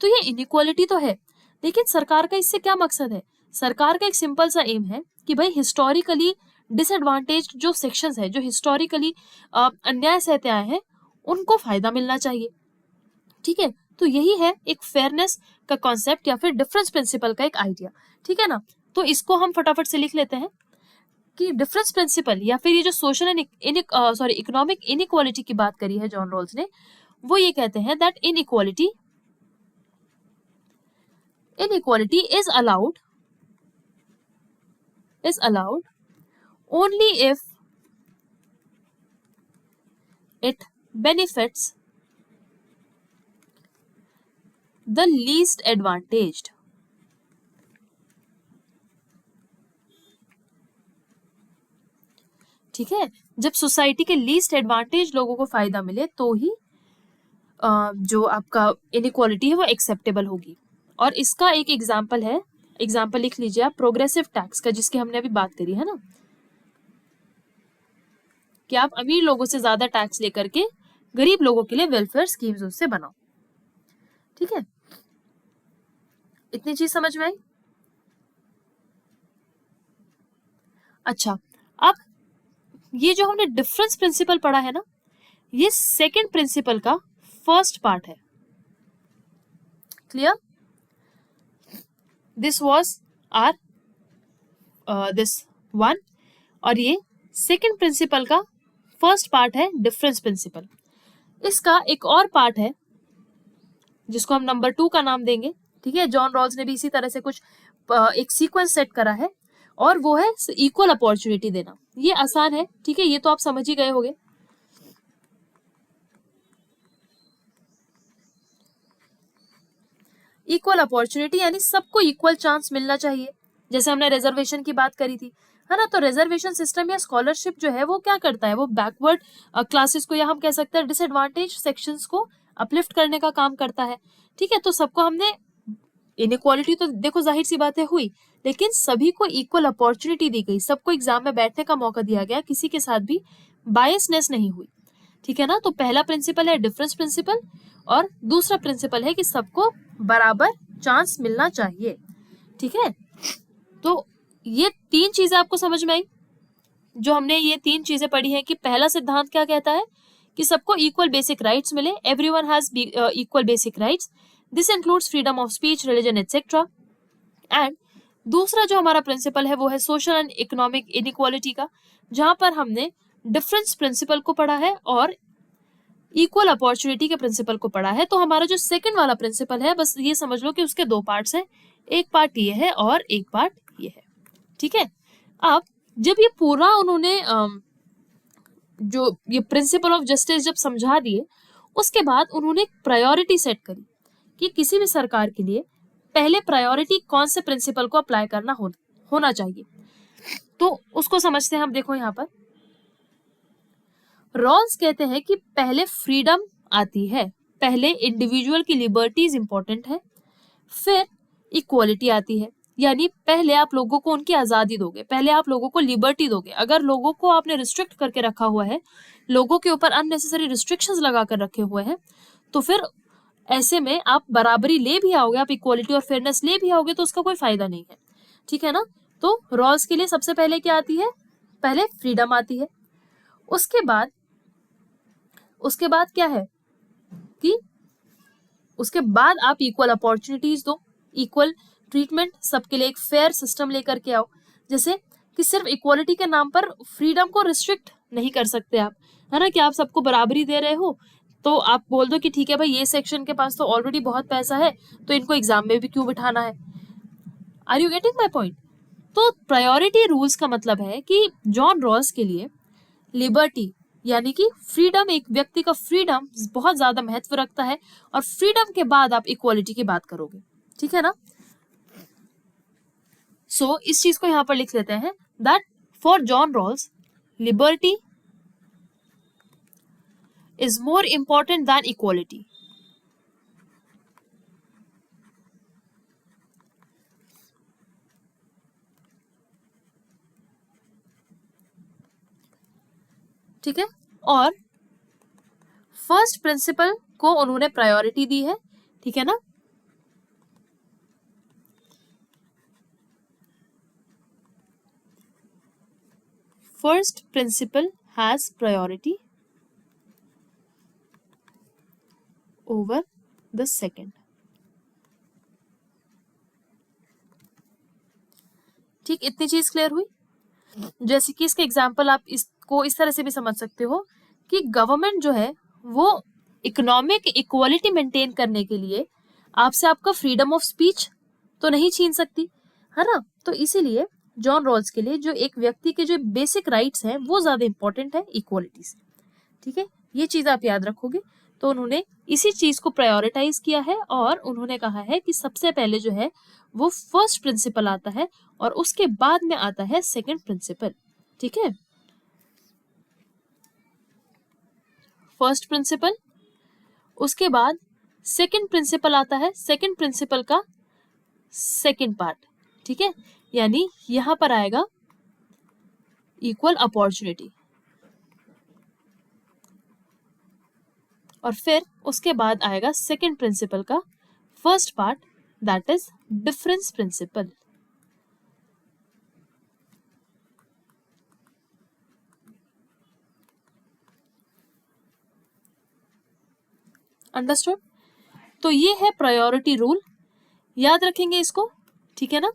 तो ये इनइक्वालिटी तो है। लेकिन सरकार का इससे क्या मकसद है? सरकार का एक सिंपल सा एम है कि भाई हिस्टोरिकली डिसएडवांटेज जो सेक्शंस है, जो हिस्टोरिकली अन्याय सहते आए हैं, उनको फायदा मिलना चाहिए, ठीक है। तो यही है एक फेयरनेस का कॉन्सेप्ट या फिर डिफरेंस प्रिंसिपल का एक आइडिया, ठीक है ना। तो इसको हम फटाफट से लिख लेते हैं कि डिफरेंस प्रिंसिपल या फिर ये जो सोशल एंड इकोनॉमिक इनइक्वालिटी की बात करी है जॉन रॉल्स ने, वो ये कहते हैं that inequality is allowed only if it benefits the least advantaged, ठीक है, जब सोसाइटी के लीस्ट एडवांटेज लोगों को फायदा मिले तो ही जो आपका इनइक्वालिटी है वो एक्सेप्टेबल होगी। और इसका एक एग्जाम्पल है, एग्जाम्पल लिख लीजिए आप, प्रोग्रेसिव टैक्स का, जिसकी हमने अभी बात करी है ना, कि आप अमीर लोगों से ज्यादा टैक्स लेकर के गरीब लोगों के लिए वेलफेयर स्कीम्स उससे बनाओ। ठीक है, इतनी चीज समझ में आई। अच्छा, अब ये जो हमने डिफरेंस प्रिंसिपल पढ़ा है ना, ये सेकंड प्रिंसिपल का फर्स्ट पार्ट है। Clear? This was or this one, और ये सेकंड प्रिंसिपल का फर्स्ट पार्ट है, डिफरेंस प्रिंसिपल। इसका एक और पार्ट है जिसको हम नंबर 2 का नाम देंगे। ठीक है, जॉन रॉल्स ने भी इसी तरह से कुछ एक सीक्वेंस सेट करा है, और वो है इक्वल अपॉर्चुनिटी देना। ये आसान है, ठीक है, ये तो आप समझ ही गए होंगे। इक्वल अपॉर्चुनिटी यानी सबको इक्वल चांस मिलना चाहिए। जैसे हमने रिजर्वेशन की बात करी थी, है ना, तो रिजर्वेशन सिस्टम या स्कॉलरशिप जो है वो क्या करता है, वो बैकवर्ड क्लासेस को, या हम कह सकते हैं डिसएडवांटेज सेक्शंस को अपलिफ्ट करने का काम करता है। ठीक है, तो सबको हमने, इनइक्वालिटी तो देखो जाहिर सी बात है हुई, लेकिन सभी को इक्वल अपॉर्चुनिटी दी गई, सबको एग्जाम में बैठने का मौका दिया गया, किसी के साथ भी बायसनेस नहीं हुई। ठीक है ना, तो पहला प्रिंसिपल है डिफरेंस प्रिंसिपल, और दूसरा प्रिंसिपल है कि सबको बराबर चांस मिलना चाहिए। ठीक है, तो ये तीन चीजें आपको समझ में आई। जो हमने ये तीन चीजें पढ़ी है कि पहला सिद्धांत क्या कहता है कि सबको इक्वल बेसिक राइट्स मिले, everyone has equal basic rights, this includes freedom of speech, religion etcetera. And दूसरा जो हमारा प्रिंसिपल है वो है सोशल एंड इकोनॉमिक इनइक्वालिटी का, जहां पर हमने डिफरेंस प्रिंसिपल को पढ़ा है और इक्वल अपॉर्चुनिटी के प्रिंसिपल को पढ़ा है। तो हमारा जो सेकंड वाला प्रिंसिपल है, बस ये समझ लो कि उसके दो पार्ट्स हैं, एक पार्ट ये है और एक पार्ट ये है। ठीक है, अब जब ये पूरा उन्होंने जो ये प्रिंसिपल ऑफ जस्टिस जब समझा दिए, उसके बाद उन्होंने प्रायोरिटी सेट करी कि किसी भी सरकार के लिए पहले प्रायोरिटी कौन से प्रिंसिपल को अप्लाई करना होना चाहिए। तो उसको समझते हैं हम। देखो यहाँ पर रॉल्स कहते हैं कि पहले फ्रीडम आती है, पहले इंडिविजुअल की लिबर्टीज इंपॉर्टेंट है, फिर इक्वालिटी आती है, यानी पहले आप लोगों को उनकी आजादी दोगे, पहले आप लोगों को लिबर्टी दोगे। अगर लोगों को आपने रिस्ट्रिक्ट करके रखा हुआ है, लोगों के ऊपर अननेसेसरी रिस्ट्रिक्शंस लगा कर रखे हुए हैं, तो फिर ऐसे में आप बराबरी ले भी आओगे, आप इक्वालिटी और फेयरनेस ले भी आओगे, तो उसका कोई फायदा नहीं है। ठीक है ना, तो रॉल्स के लिए सबसे पहले क्या आती है, पहले फ्रीडम आती है। उसके बाद क्या है कि उसके बाद आप इक्वल अपॉर्चुनिटीज दो, इक्वल ट्रीटमेंट, सबके लिए एक फेयर सिस्टम लेकर के आओ। जैसे कि सिर्फ इक्वालिटी के नाम पर फ्रीडम को रिस्ट्रिक्ट नहीं कर सकते आप, है ना, कि आप सबको बराबरी दे रहे हो तो आप बोल दो कि ठीक है भाई, ये सेक्शन के पास तो ऑलरेडी बहुत पैसा है, तो इनको एग्जाम में भी क्यों बिठाना है। Are you getting my point? तो प्रायोरिटी रूल्स का मतलब है कि जॉन रॉल्स के लिए लिबर्टी यानी कि फ्रीडम, एक व्यक्ति का फ्रीडम बहुत ज्यादा महत्व रखता है, और फ्रीडम के बाद आप इक्वालिटी की बात करोगे। ठीक है ना, सो इस चीज को यहां पर लिख लेते हैं that for John Rawls liberty is more important than equality. ठीक है, और फर्स्ट प्रिंसिपल को उन्होंने प्रायोरिटी दी है। ठीक है ना, first principle has priority over the second. ठीक, इतनी चीज क्लियर हुई। जैसे कि इसके एग्जाम्पल आप इसको इस तरह से भी समझ सकते हो कि गवर्नमेंट जो है वो इकोनॉमिक इक्वालिटी मेंटेन करने के लिए आपसे आपका फ्रीडम ऑफ स्पीच तो नहीं छीन सकती, है ना। तो इसीलिए जॉन रॉल्स के लिए जो एक व्यक्ति के जो बेसिक राइट्स हैं वो ज्यादा इंपॉर्टेंट है इक्वालिटी से। ठीक है, ये चीज आप याद रखोगे। तो उन्होंने इसी चीज को प्रायोरिटाइज किया है, और उन्होंने कहा है कि सबसे पहले जो है वो फर्स्ट प्रिंसिपल आता है, और उसके बाद में आता है सेकंड प्रिंसिपल। ठीक है, फर्स्ट प्रिंसिपल, उसके बाद सेकंड प्रिंसिपल आता है, सेकंड प्रिंसिपल का सेकंड पार्ट, ठीक है, यानी यहां पर आएगा इक्वल अपॉर्चुनिटी, और फिर उसके बाद आएगा सेकंड प्रिंसिपल का first part, that is difference principle. Understood? तो ये है प्रायोरिटी रूल, याद रखेंगे इसको, ठीक है ना।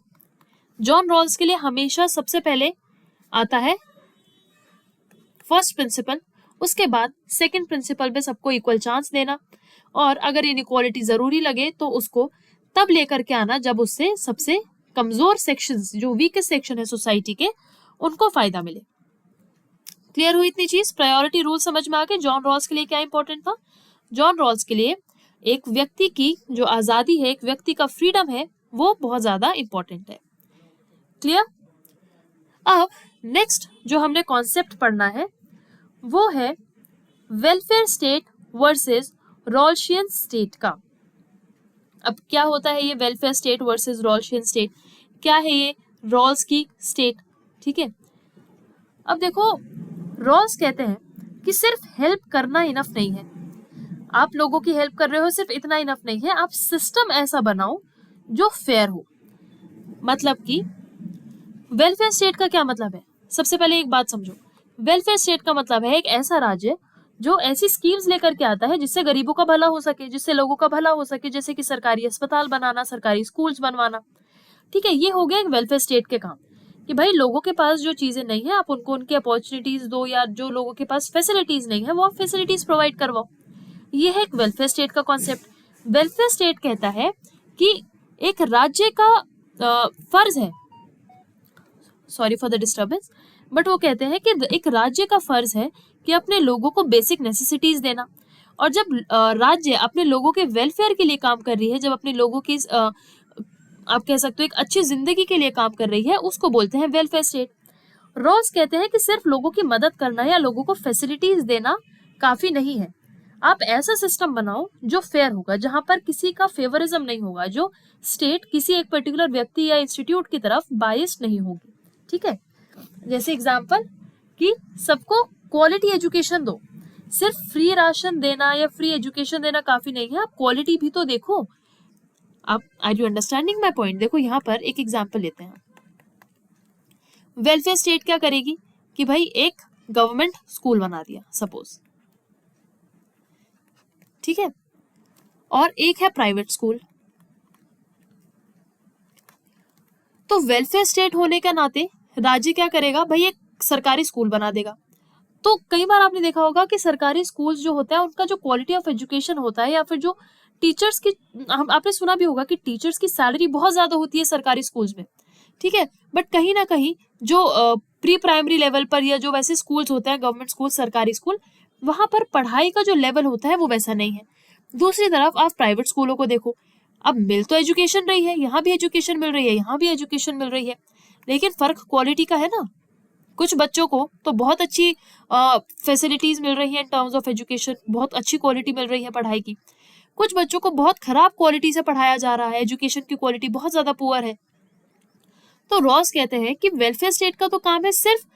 जॉन रॉल्स के लिए हमेशा सबसे पहले आता है फर्स्ट प्रिंसिपल, उसके बाद सेकंड प्रिंसिपल पे सबको इक्वल चांस देना, और अगर इनइक्वालिटी जरूरी लगे तो उसको तब लेकर के आना जब उससे सबसे कमजोर सेक्शंस, जो वीकेस्ट सेक्शन है सोसाइटी के, उनको फायदा मिले। क्लियर हुई इतनी चीज? प्रायोरिटी रूल समझ में आ गए। जॉन रॉल्स के लिए क्या इंपॉर्टेंट था? जॉन रॉल्स के लिए एक व्यक्ति की जो आजादी है, एक व्यक्ति का फ्रीडम है, वो बहुत ज्यादा इंपॉर्टेंट है। क्लियर? अब नेक्स्ट जो हमने कॉन्सेप्ट पढ़ना है वो है वेलफेयर स्टेट वर्सेस रॉल्शियन स्टेट का। अब क्या होता है ये वेलफेयर स्टेट वर्सेस रॉल्शियन स्टेट? क्या है ये रॉल्स की स्टेट? ठीक है, अब देखो, रॉल्स कहते हैं कि सिर्फ हेल्प करना इनफ नहीं है, आप लोगों की हेल्प कर रहे हो सिर्फ इतना इनफ नहीं है, आप सिस्टम ऐसा बनाओ जो फेयर हो। मतलब कि वेलफेयर स्टेट का क्या मतलब है? सबसे पहले एक बात समझो, वेलफेयर स्टेट का मतलब है एक ऐसा राज्य जो ऐसी स्कीम्स लेकर के आता है जिससे गरीबों का भला हो सके, जिससे लोगों का भला हो सके, जैसे कि सरकारी अस्पताल बनाना, सरकारी स्कूल्स बनवाना। ठीक है, ये हो गया एक वेलफेयर स्टेट के काम, कि भाई लोगों के पास जो चीजें नहीं है आप उनको उनकी अपॉर्चुनिटीज दो, या जो लोगों के पास फैसिलिटीज नहीं है वो आप फैसिलिटीज प्रोवाइड करवाओ। ये है एक वेलफेयर स्टेट का कॉन्सेप्ट। वेलफेयर स्टेट कहता है कि एक राज्य का फर्ज है, sorry for the disturbance, but वो कहते हैं कि एक राज्य का फर्ज है कि अपने लोगों को बेसिक नेसेसिटीज देना, और जब राज्य अपने लोगों के वेलफेयर के लिए काम कर रही है, जब अपने लोगों की आप कह सकते हो एक अच्छी जिंदगी के लिए काम कर रही है, उसको बोलते हैं वेलफेयर स्टेट। रॉल्स कहते हैं कि सिर्फ लोगों की मदद करना या लोगों को फैसिलिटीज देना काफी नहीं है, आप ऐसा सिस्टम बनाओ जो फेयर होगा, जहां पर किसी का फेवरिज्म नहीं होगा, जो स्टेट किसी एक पर्टिकुलर व्यक्ति या इंस्टीट्यूट की तरफ बायस्ड नहीं होगी। ठीक है, जैसे एग्जांपल कि सबको क्वालिटी एजुकेशन दो, सिर्फ फ्री राशन देना या फ्री एजुकेशन देना काफी नहीं है, आप क्वालिटी भी तो देखो। आप are you understanding my point? देखो यहाँ पर एक एग्जांपल लेते हैं। वेलफेयर स्टेट क्या करेगी कि भाई एक गवर्नमेंट स्कूल बना दिया सपोज, ठीक है, और एक है प्राइवेट स्कूल, तो वेलफेयर स्टेट होने के नाते राज्य क्या करेगा, भाई एक सरकारी स्कूल बना देगा। तो कई बार आपने देखा होगा कि सरकारी स्कूल्स जो होता है उनका जो क्वालिटी ऑफ एजुकेशन होता है, या फिर जो टीचर्स की, आपने सुना भी होगा कि टीचर्स की सैलरी बहुत ज्यादा होती है सरकारी स्कूल्स में, ठीक है, बट कहीं ना कहीं जो प्री प्राइमरी लेवल पर या जो वैसे स्कूल्स होते हैं, गवर्नमेंट स्कूल, सरकारी स्कूल, वहां पर पढ़ाई का जो लेवल होता है वो वैसा नहीं है। दूसरी तरफ आप प्राइवेट स्कूलों को देखो, अब मिल तो एजुकेशन रही है, यहाँ भी एजुकेशन मिल रही है, यहाँ भी एजुकेशन मिल रही है, लेकिन फर्क क्वालिटी का है ना। कुछ बच्चों को तो बहुत अच्छी फैसिलिटीज मिल रही है इन टर्म्स ऑफ एजुकेशन, बहुत अच्छी क्वालिटी मिल रही है पढ़ाई की, कुछ बच्चों को बहुत खराब क्वालिटी से पढ़ाया जा रहा है, एजुकेशन की क्वालिटी बहुत ज्यादा पुअर है। तो रॉस कहते हैं कि वेलफेयर स्टेट का तो काम है सिर्फ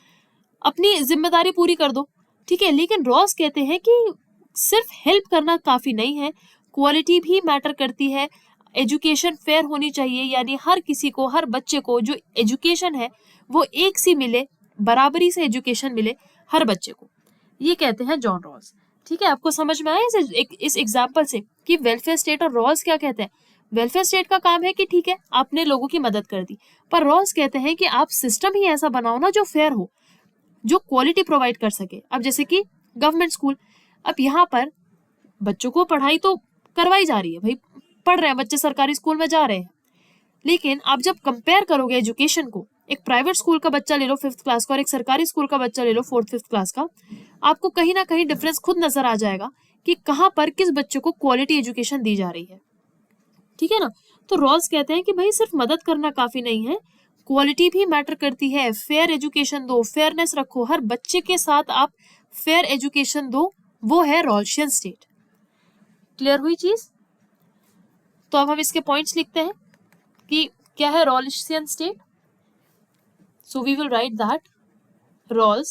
अपनी जिम्मेदारी पूरी कर दो, ठीक है, लेकिन रॉस कहते हैं कि सिर्फ हेल्प करना काफी नहीं है, क्वालिटी भी मैटर करती है, एजुकेशन फेयर होनी चाहिए, यानी हर किसी को, हर बच्चे को जो एजुकेशन है वो एक सी मिले, बराबरी से एजुकेशन मिले हर बच्चे को। ये कहते हैं जॉन रॉल्स। ठीक है, आपको समझ में आया इस एग्जाम्पल से कि वेलफेयर स्टेट और रॉल्स क्या कहते हैं? वेलफेयर स्टेट का काम है कि ठीक है आपने लोगों की मदद कर दी, पर रॉल्स कहते हैं कि आप सिस्टम ही ऐसा बनाओ ना जो फेयर हो, जो क्वालिटी प्रोवाइड कर सके। अब जैसे कि गवर्नमेंट स्कूल, अब यहाँ पर बच्चों को पढ़ाई तो करवाई जा रही है, भाई पढ़ रहे हैं बच्चे, सरकारी स्कूल में जा रहे हैं, लेकिन आप जब कंपेयर करोगे एजुकेशन को, एक प्राइवेट स्कूल का बच्चा ले लो 5th क्लास का और एक सरकारी स्कूल का बच्चा ले लो 4th 5th क्लास का, आपको कहीं ना कहीं डिफरेंस खुद नजर आ जाएगा कि कहाँ पर किस बच्चे को क्वालिटी एजुकेशन दी जा रही है। ठीक है ना, तो रॉल्स कहते हैं कि भाई सिर्फ मदद करना काफी नहीं है, क्वालिटी भी मैटर करती है, फेयर एजुकेशन दो, फेयरनेस रखो, हर बच्चे के साथ आप फेयर एजुकेशन दो, वो है रॉल्शियन स्टेट। क्लियर हुई चीज? तो अब हम इसके पॉइंट्स लिखते हैं कि क्या है Rawlsian state. So we will write that Rawls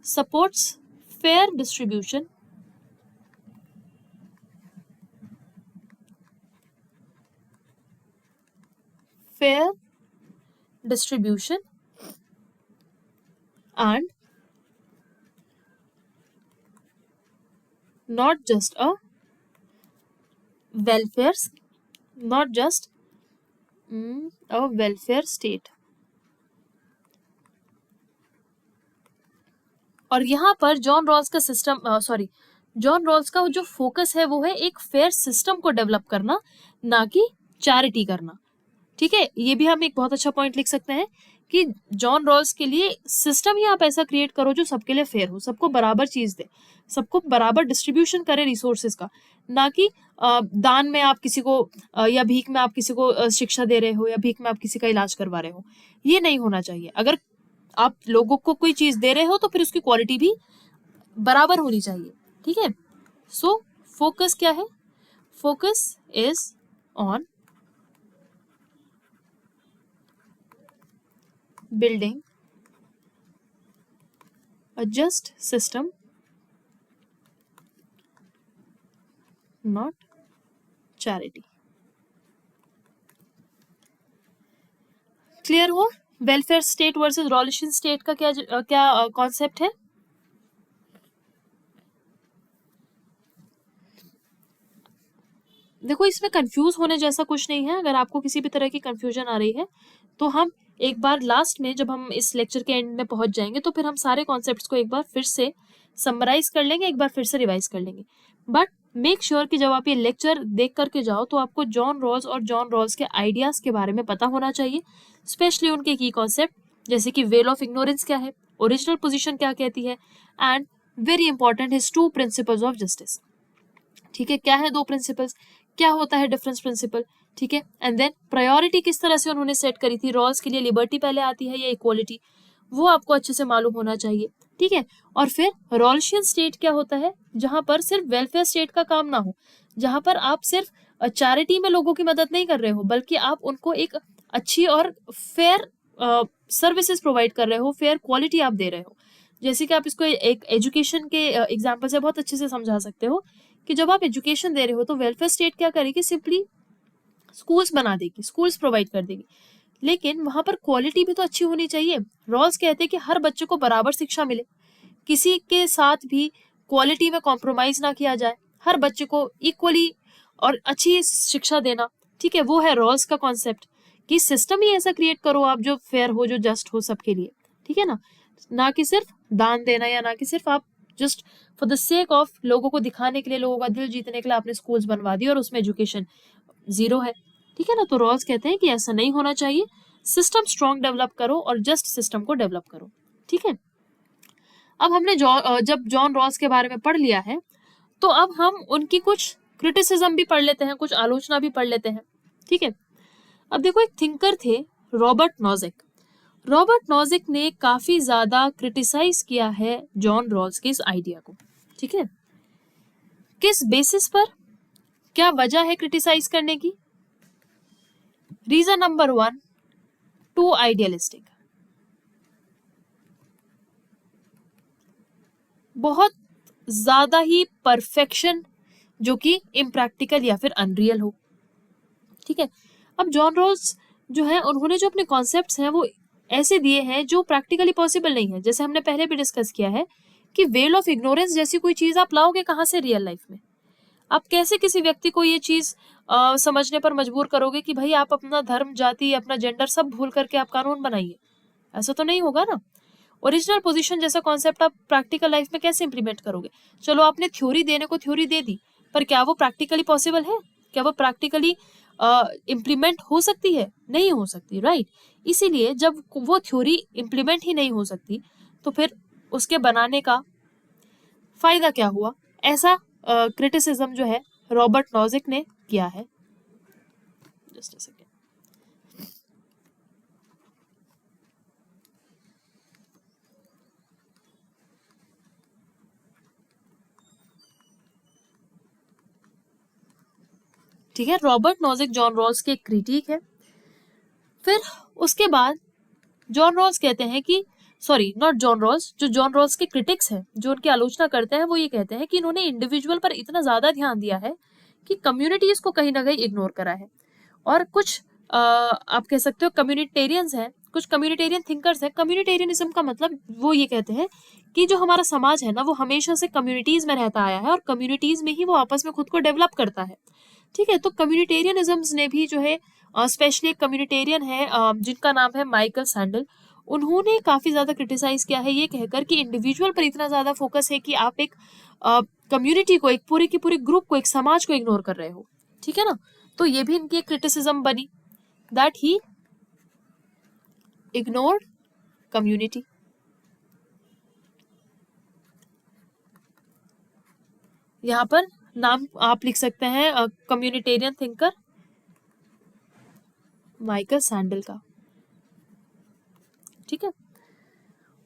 supports fair distribution fair distribution and not just a welfare not just a welfare state। और यहाँ पर जॉन रॉल्स का जॉन रॉल्स का जो फोकस है वो है एक फेयर सिस्टम को डेवलप करना, ना कि चैरिटी करना। ठीक है, ये भी हम एक बहुत अच्छा पॉइंट लिख सकते हैं कि जॉन रॉल्स के लिए सिस्टम ही आप ऐसा क्रिएट करो जो सबके लिए फेयर हो, सबको बराबर चीज दे, सबको बराबर डिस्ट्रीब्यूशन करे रिसोर्सेज का, ना कि दान में आप किसी को या भीख में आप किसी को शिक्षा दे रहे हो या भीख में आप किसी का इलाज करवा रहे हो। ये नहीं होना चाहिए। अगर आप लोगों को कोई चीज दे रहे हो तो फिर उसकी क्वालिटी भी बराबर होनी चाहिए। ठीक है, सो फोकस क्या है? Focus is on building a just system, not charity। Clear हुआ वेलफेयर स्टेट वर्सेस रॉल्शियन स्टेट का क्या कॉन्सेप्ट है? देखो, इसमें कंफ्यूज होने जैसा कुछ नहीं है। अगर आपको किसी भी तरह की कंफ्यूजन आ रही है तो हम एक बार लास्ट में, जब हम इस लेक्चर के एंड में पहुंच जाएंगे, तो फिर हम सारे कॉन्सेप्ट्स को एक बार फिर से समराइज कर लेंगे, एक बार फिर से रिवाइज कर लेंगे। बट मेक श्योर कि जब आप ये लेक्चर देख करके जाओ तो आपको जॉन रॉल्स और जॉन रॉल्स के आइडियाज के बारे में पता होना चाहिए, स्पेशली उनके की कॉन्सेप्ट, जैसे कि वेल ऑफ इग्नोरेंस क्या है, ओरिजिनल पोजिशन क्या कहती है, and very important his 2 principles of justice. ठीक है, क्या है 2 प्रिंसिपल्स, क्या होता है डिफरेंस प्रिंसिपल। ठीक है, एंड देन प्रायोरिटी किस तरह से उन्होंने सेट करी थी, रॉल्स के लिए लिबर्टी पहले आती है या इक्वालिटी, वो आपको अच्छे से मालूम होना चाहिए। ठीक है, और फिर रॉल्शियन स्टेट क्या होता है, जहां पर सिर्फ वेलफेयर स्टेट का काम ना हो, जहां पर आप सिर्फ चैरिटी में लोगों की मदद नहीं कर रहे हो, बल्कि आप उनको एक अच्छी और फेयर सर्विसेज प्रोवाइड कर रहे हो, फेयर क्वालिटी आप दे रहे हो। जैसे कि आप इसको एक एजुकेशन के एग्जाम्पल से बहुत अच्छे से समझा सकते हो कि जब आप एजुकेशन दे रहे हो तो वेलफेयर स्टेट क्या करेगी, सिंपली स्कूल्स बना देगी, स्कूल्स प्रोवाइड कर देगी, लेकिन वहां पर क्वालिटी भी तो अच्छी होनी चाहिए। रॉल्स कहते हैं कि हर बच्चे को बराबर शिक्षा मिले, किसी के साथ भी क्वालिटी में कॉम्प्रोमाइज ना किया जाए, हर बच्चे को इक्वली और अच्छी शिक्षा देना। ठीक है, वो है रॉल्स का कॉन्सेप्ट कि सिस्टम ही ऐसा क्रिएट करो आप जो फेयर हो, जो जस्ट हो सबके लिए। ठीक है ना कि सिर्फ दान देना, या ना कि सिर्फ आप just for the sake of लोगों को दिखाने के लिए, लोगों का दिल जीतने के लिए आपने स्कूल्स बनवा दी और उसमें एजुकेशन जीरो है। ठीक है ना, तो रॉल्स कहते हैं कि ऐसा नहीं होना चाहिए, सिस्टम स्ट्रॉन्ग डेवलप करो और जस्ट सिस्टम को डेवलप करो। ठीक है, अब हमने जब जॉन रॉल्स के बारे में पढ़ लिया है, तो अब हम उनकी कुछ क्रिटिसिज्म भी पढ़ लेते हैं, कुछ आलोचना भी पढ़ लेते हैं। ठीक है, अब देखो, एक थिंकर थे रॉबर्ट नॉजिक। रॉबर्ट नॉजिक ने काफी ज्यादा क्रिटिसाइज किया है जॉन रॉल्स के इस आइडिया को। ठीक है, किस बेसिस पर, क्या वजह है क्रिटिसाइज करने की? रीजन नंबर 1, टू आइडियलिस्टिक, बहुत ज्यादा ही परफेक्शन जो कि इम्प्रैक्टिकल या फिर अनरियल हो। ठीक है, अब जॉन रॉल्स जो है, उन्होंने जो अपने कॉन्सेप्ट्स हैं वो ऐसे दिए हैं जो प्रैक्टिकली पॉसिबल नहीं है। जैसे हमने पहले भी डिस्कस किया है कि वेल ऑफ इग्नोरेंस जैसी कोई चीज आप लाओगे कहाँ से रियल लाइफ में? आप कैसे किसी व्यक्ति को ये चीज समझने पर मजबूर करोगे कि भाई आप अपना धर्म, जाति, अपना जेंडर सब भूल करके आप कानून बनाइए? ऐसा तो नहीं होगा ना। ओरिजिनल पोजीशन जैसा कॉन्सेप्ट आप प्रैक्टिकल लाइफ में कैसे इंप्लीमेंट करोगे? चलो, आपने थ्योरी देने को थ्योरी दे दी, पर क्या वो प्रैक्टिकली पॉसिबल है? क्या वो प्रैक्टिकली इम्प्लीमेंट हो सकती है? नहीं हो सकती, राइट। इसीलिए जब वो थ्योरी इम्प्लीमेंट ही नहीं हो सकती तो फिर उसके बनाने का फायदा क्या हुआ? ऐसा क्रिटिसिज्म जो है रॉबर्ट नॉजिक ने किया है। Just a second. ठीक है, रॉबर्ट नोजिक जॉन रॉल्स की एक क्रिटिक है। फिर उसके बाद जॉन रॉल्स कहते हैं कि सॉरी नॉट जॉन रॉल्स, जो जॉन रॉल्स के क्रिटिक्स हैं, जो उनकी आलोचना करते हैं, वो ये कहते हैं कि इन्होंने इंडिविजुअल पर इतना ज्यादा ध्यान दिया है कि कम्युनिटीज को कहीं ना कहीं इग्नोर करा है। और कुछ आप कह सकते हो कम्युनिटेरियंस हैं, कुछ कम्युनिटेरियन थिंकर्स हैं। कम्युनिटेरियनिज्म का मतलब वो ये कहते हैं कि जो हमारा समाज है ना, वो हमेशा से कम्युनिटीज में रहता आया है और कम्युनिटीज में ही वो आपस में खुद को डेवलप करता है। ठीक है, तो कम्युनिटेरियनिज्म ने भी जो है, स्पेशली एक कम्युनिटेरियन है जिनका नाम है माइकल सैंडल, उन्होंने काफी ज्यादा क्रिटिसाइज किया है ये कहकर कि इंडिविजुअल पर इतना ज्यादा फोकस है कि आप एक कम्युनिटी को, एक पूरे के पूरे ग्रुप को, एक समाज को इग्नोर कर रहे हो। ठीक है ना, तो ये भी इनकी एक क्रिटिसिज्म बनी, दैट ही इग्नोर्ड कम्युनिटी। यहाँ पर नाम आप लिख सकते हैं कम्युनिटेरियन थिंकर माइकल सैंडल का। ठीक है,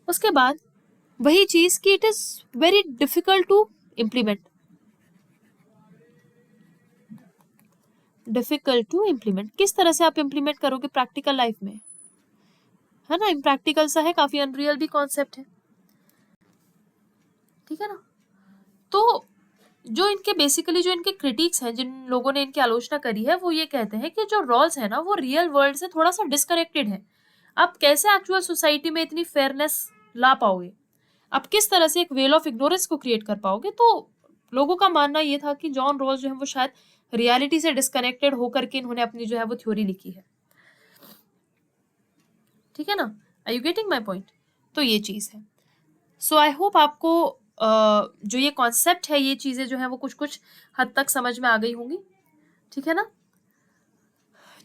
उसके बाद वही चीज कि it is very difficult to implement, difficult to implement. किस तरह से आप इम्प्लीमेंट करोगे प्रैक्टिकल लाइफ में, है ना, इम्प्रैक्टिकल सा है, काफी अनरियल भी कॉन्सेप्ट है। ठीक है ना, तो जो इनके बेसिकली जो इनके क्रिटिक्स हैं, जिन लोगों ने इनकी आलोचना करी है, वो ये कहते हैं कि जो रॉल्स है ना, वो रियल वर्ल्ड से थोड़ा सा डिस्कनेक्टेड है। आप कैसे एक्चुअल सोसाइटी में इतनी फेयरनेस ला पाओगे, आप किस तरह से एक वेल ऑफ इग्नोरेंस को क्रिएट कर पाओगे। तो लोगों का मानना ये था कि जॉन रॉल्स जो है वो शायद रियलिटी से डिस्कनेक्टेड होकर के इन्होंने अपनी जो है वो थ्योरी लिखी है। ठीक है ना, are you getting my point? तो ये चीज है। सो आई होप आपको जो ये कॉन्सेप्ट है, ये चीजें जो है वो कुछ कुछ हद तक समझ में आ गई होंगी। ठीक है ना,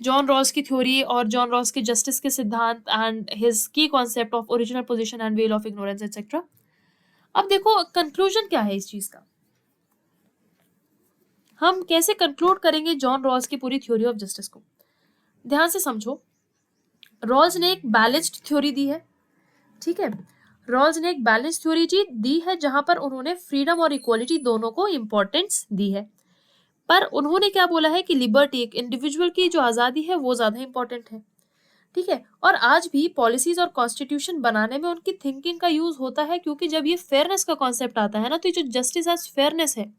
जॉन रॉल्स की थ्योरी और जॉन रॉल्स के जस्टिस के सिद्धांत एंड हिज की concept of original position and well of ignorance etcetera. अब देखो कंक्लूजन क्या है इस चीज का, हम कैसे कंक्लूड करेंगे जॉन रॉल्स की पूरी थ्योरी ऑफ जस्टिस को। ध्यान से समझो, रॉल्स ने एक बैलेंस्ड थ्योरी दी है। ठीक है, रॉल्स ने एक बैलेंस थ्योरी दी है जहां पर उन्होंने फ्रीडम और इक्वालिटी दोनों को इंपॉर्टेंस दी है। पर उन्होंने क्या बोला है कि लिबर्टी, एक इंडिविजुअल की जो आजादी है, वो ज्यादा इंपॉर्टेंट है। ठीक है, और आज भी पॉलिसीज और कॉन्स्टिट्यूशन बनाने में उनकी थिंकिंग का यूज होता है, क्योंकि जब ये फेयरनेस का कॉन्सेप्ट आता है ना, तो ये जो जस्टिस एज फेयरनेस है,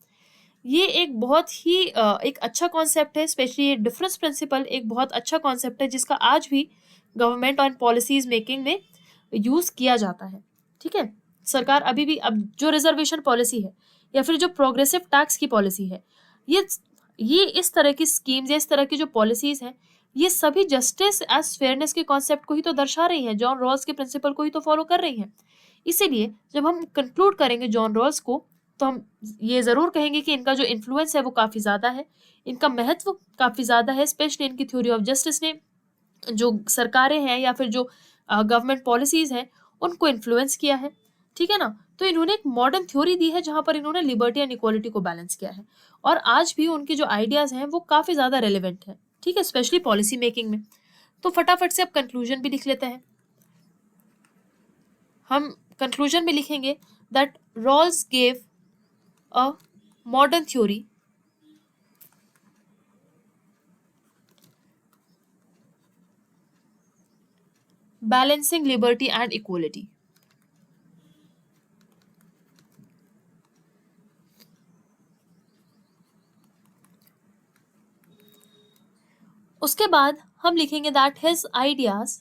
ये एक बहुत ही एक अच्छा कॉन्सेप्ट है। स्पेशली ये डिफरेंस प्रिंसिपल एक बहुत अच्छा कॉन्सेप्ट है, जिसका आज भी गवर्नमेंट और पॉलिसीज मेकिंग में यूज किया जाता है। ठीक है, सरकार अभी भी, अब जो रिजर्वेशन पॉलिसी है या फिर जो प्रोग्रेसिव टैक्स की पॉलिसी है, ये इस तरह की स्कीम्स या इस तरह की जो पॉलिसीज हैं, ये सभी जस्टिस एज फेयरनेस के कॉन्सेप्ट को ही तो दर्शा रही हैं, जॉन रॉल्स के प्रिंसिपल को ही तो फॉलो कर रही हैं। इसीलिए जब हम कंक्लूड करेंगे जॉन रॉल्स को, तो हम ये जरूर कहेंगे कि इनका जो इन्फ्लुएंस है वो काफी ज्यादा है, इनका महत्व काफी ज्यादा है। स्पेशली इनकी थ्योरी ऑफ जस्टिस ने जो सरकारें हैं या फिर जो गवर्नमेंट पॉलिसीज हैं, उनको इन्फ्लुएंस किया है। ठीक है ना, तो इन्होंने एक मॉडर्न थ्योरी दी है जहां पर इन्होंने लिबर्टी एंड इक्वालिटी को बैलेंस किया है, और आज भी उनके जो आइडियाज हैं वो काफी ज्यादा रेलिवेंट है। ठीक है, स्पेशली पॉलिसी मेकिंग में। तो फटाफट से अब कंक्लूजन भी लिख लेते हैं। हम कंक्लूजन में लिखेंगे that Rawls gave a modern theory balancing liberty and equality. उसके बाद हम लिखेंगे that his ideas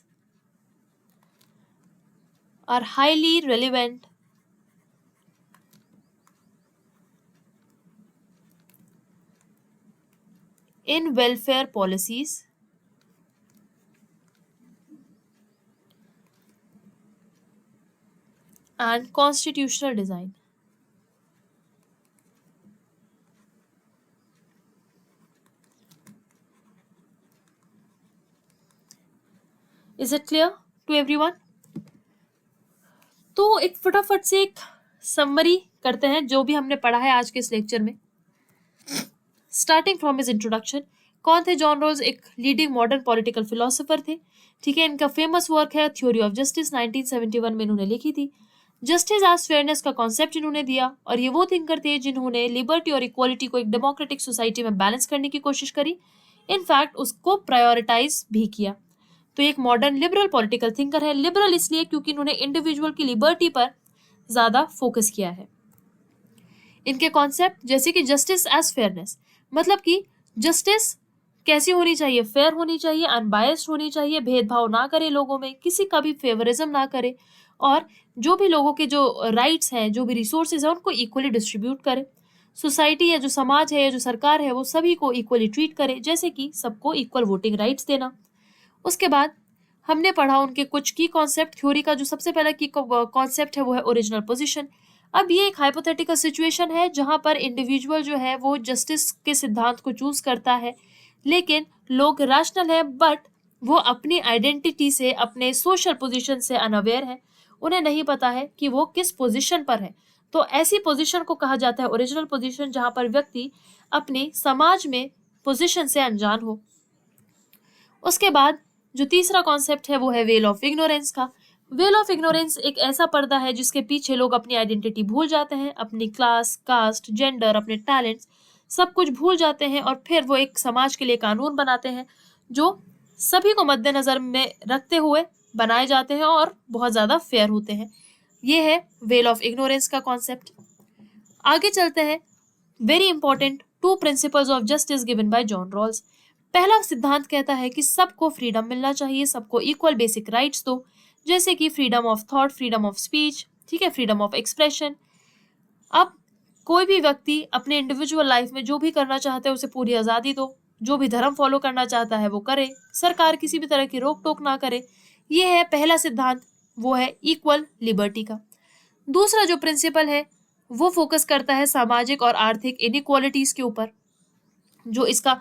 are highly relevant in welfare policies and constitutional design. Is it clear to everyone? तो एक फटाफट से एक समरी करते हैं जो भी हमने पढ़ा है आज के इस लेक्चर में। स्टार्टिंग फ्रॉम हिज इंट्रोडक्शन, कौन थे जॉन रॉल्स? एक लीडिंग मॉडर्न पॉलिटिकल फिलोसोफर थे। ठीक है, इनका फेमस वर्क है थ्योरी ऑफ जस्टिस, 1971 में इन्होंने लिखी थी। जस्टिस एज फेयरनेस का कॉन्सेप्ट इन्होंने दिया, और ये वो थिंकर थे जिन्होंने लिबर्टी और इक्वालिटी को एक डेमोक्रेटिक सोसाइटी में बैलेंस करने की कोशिश करी, इनफैक्ट उसको प्रायोरिटाइज भी किया। तो एक मॉडर्न लिबरल पॉलिटिकल थिंकर है। लिबरल इसलिए क्योंकि इन्होंने इंडिविजुअल की लिबर्टी पर ज्यादा फोकस किया है। इनके कॉन्सेप्ट जैसे कि जस्टिस एज फेयरनेस, मतलब कि जस्टिस कैसी होनी चाहिए, फेयर होनी चाहिए, अनबायस्ड होनी चाहिए, भेदभाव ना करे लोगों में, किसी का भी फेवरिज्म ना करे, और जो भी लोगों के जो राइट्स हैं, जो भी रिसोर्सेज हैं, उनको इक्वली डिस्ट्रीब्यूट करे। सोसाइटी या जो समाज है या जो सरकार है वो सभी को इक्वली ट्रीट करे, जैसे कि सबको इक्वल वोटिंग राइट्स देना। उसके बाद हमने पढ़ा उनके कुछ की कॉन्सेप्ट। थ्योरी का जो सबसे पहला की कॉन्सेप्ट है वो है ओरिजिनल पोजीशन। अब ये एक हाइपोथेटिकल सिचुएशन है जहां पर इंडिविजुअल जो है वो जस्टिस के सिद्धांत को चूज करता है, लेकिन लोग रैशनल है, बट वो अपनी आइडेंटिटी से, अपने सोशल पोजीशन से अनअवेयर है, उन्हें नहीं पता है कि वो किस पोजीशन पर है। तो ऐसी पोजीशन को कहा जाता है ओरिजिनल पोजीशन, जहां पर व्यक्ति अपने समाज में पोजीशन से अनजान हो। उसके बाद जो तीसरा कॉन्सेप्ट है वो है वेल ऑफ इग्नोरेंस का। वेल ऑफ इग्नोरेंस एक ऐसा पर्दा है जिसके पीछे लोग अपनी आइडेंटिटी भूल जाते हैं, अपनी क्लास, कास्ट, जेंडर, अपने टैलेंट्स, सब कुछ भूल जाते हैं, और फिर वो एक समाज के लिए कानून बनाते हैं जो सभी को मद्देनजर में रखते हुए बनाए जाते हैं और बहुत ज्यादा फेयर होते हैं। ये है वेल ऑफ इग्नोरेंस का कॉन्सेप्ट। आगे चलते हैं। Very important, two principles of justice given by John Rawls. पहला सिद्धांत कहता है कि सबको फ्रीडम मिलना चाहिए, सबको इक्वल बेसिक राइट्स दो, जैसे कि freedom of thought, freedom of speech, ठीक है, फ्रीडम ऑफ एक्सप्रेशन। अब कोई भी व्यक्ति अपने इंडिविजुअल लाइफ में जो भी करना चाहता है उसे पूरी आज़ादी दो, जो भी धर्म फॉलो करना चाहता है वो करे, सरकार किसी भी तरह की रोक टोक ना करे। ये है पहला सिद्धांत, वो है इक्वल लिबर्टी का। दूसरा जो प्रिंसिपल है वो फोकस करता है सामाजिक और आर्थिक इनइक्वालिटीज के ऊपर। जो इसका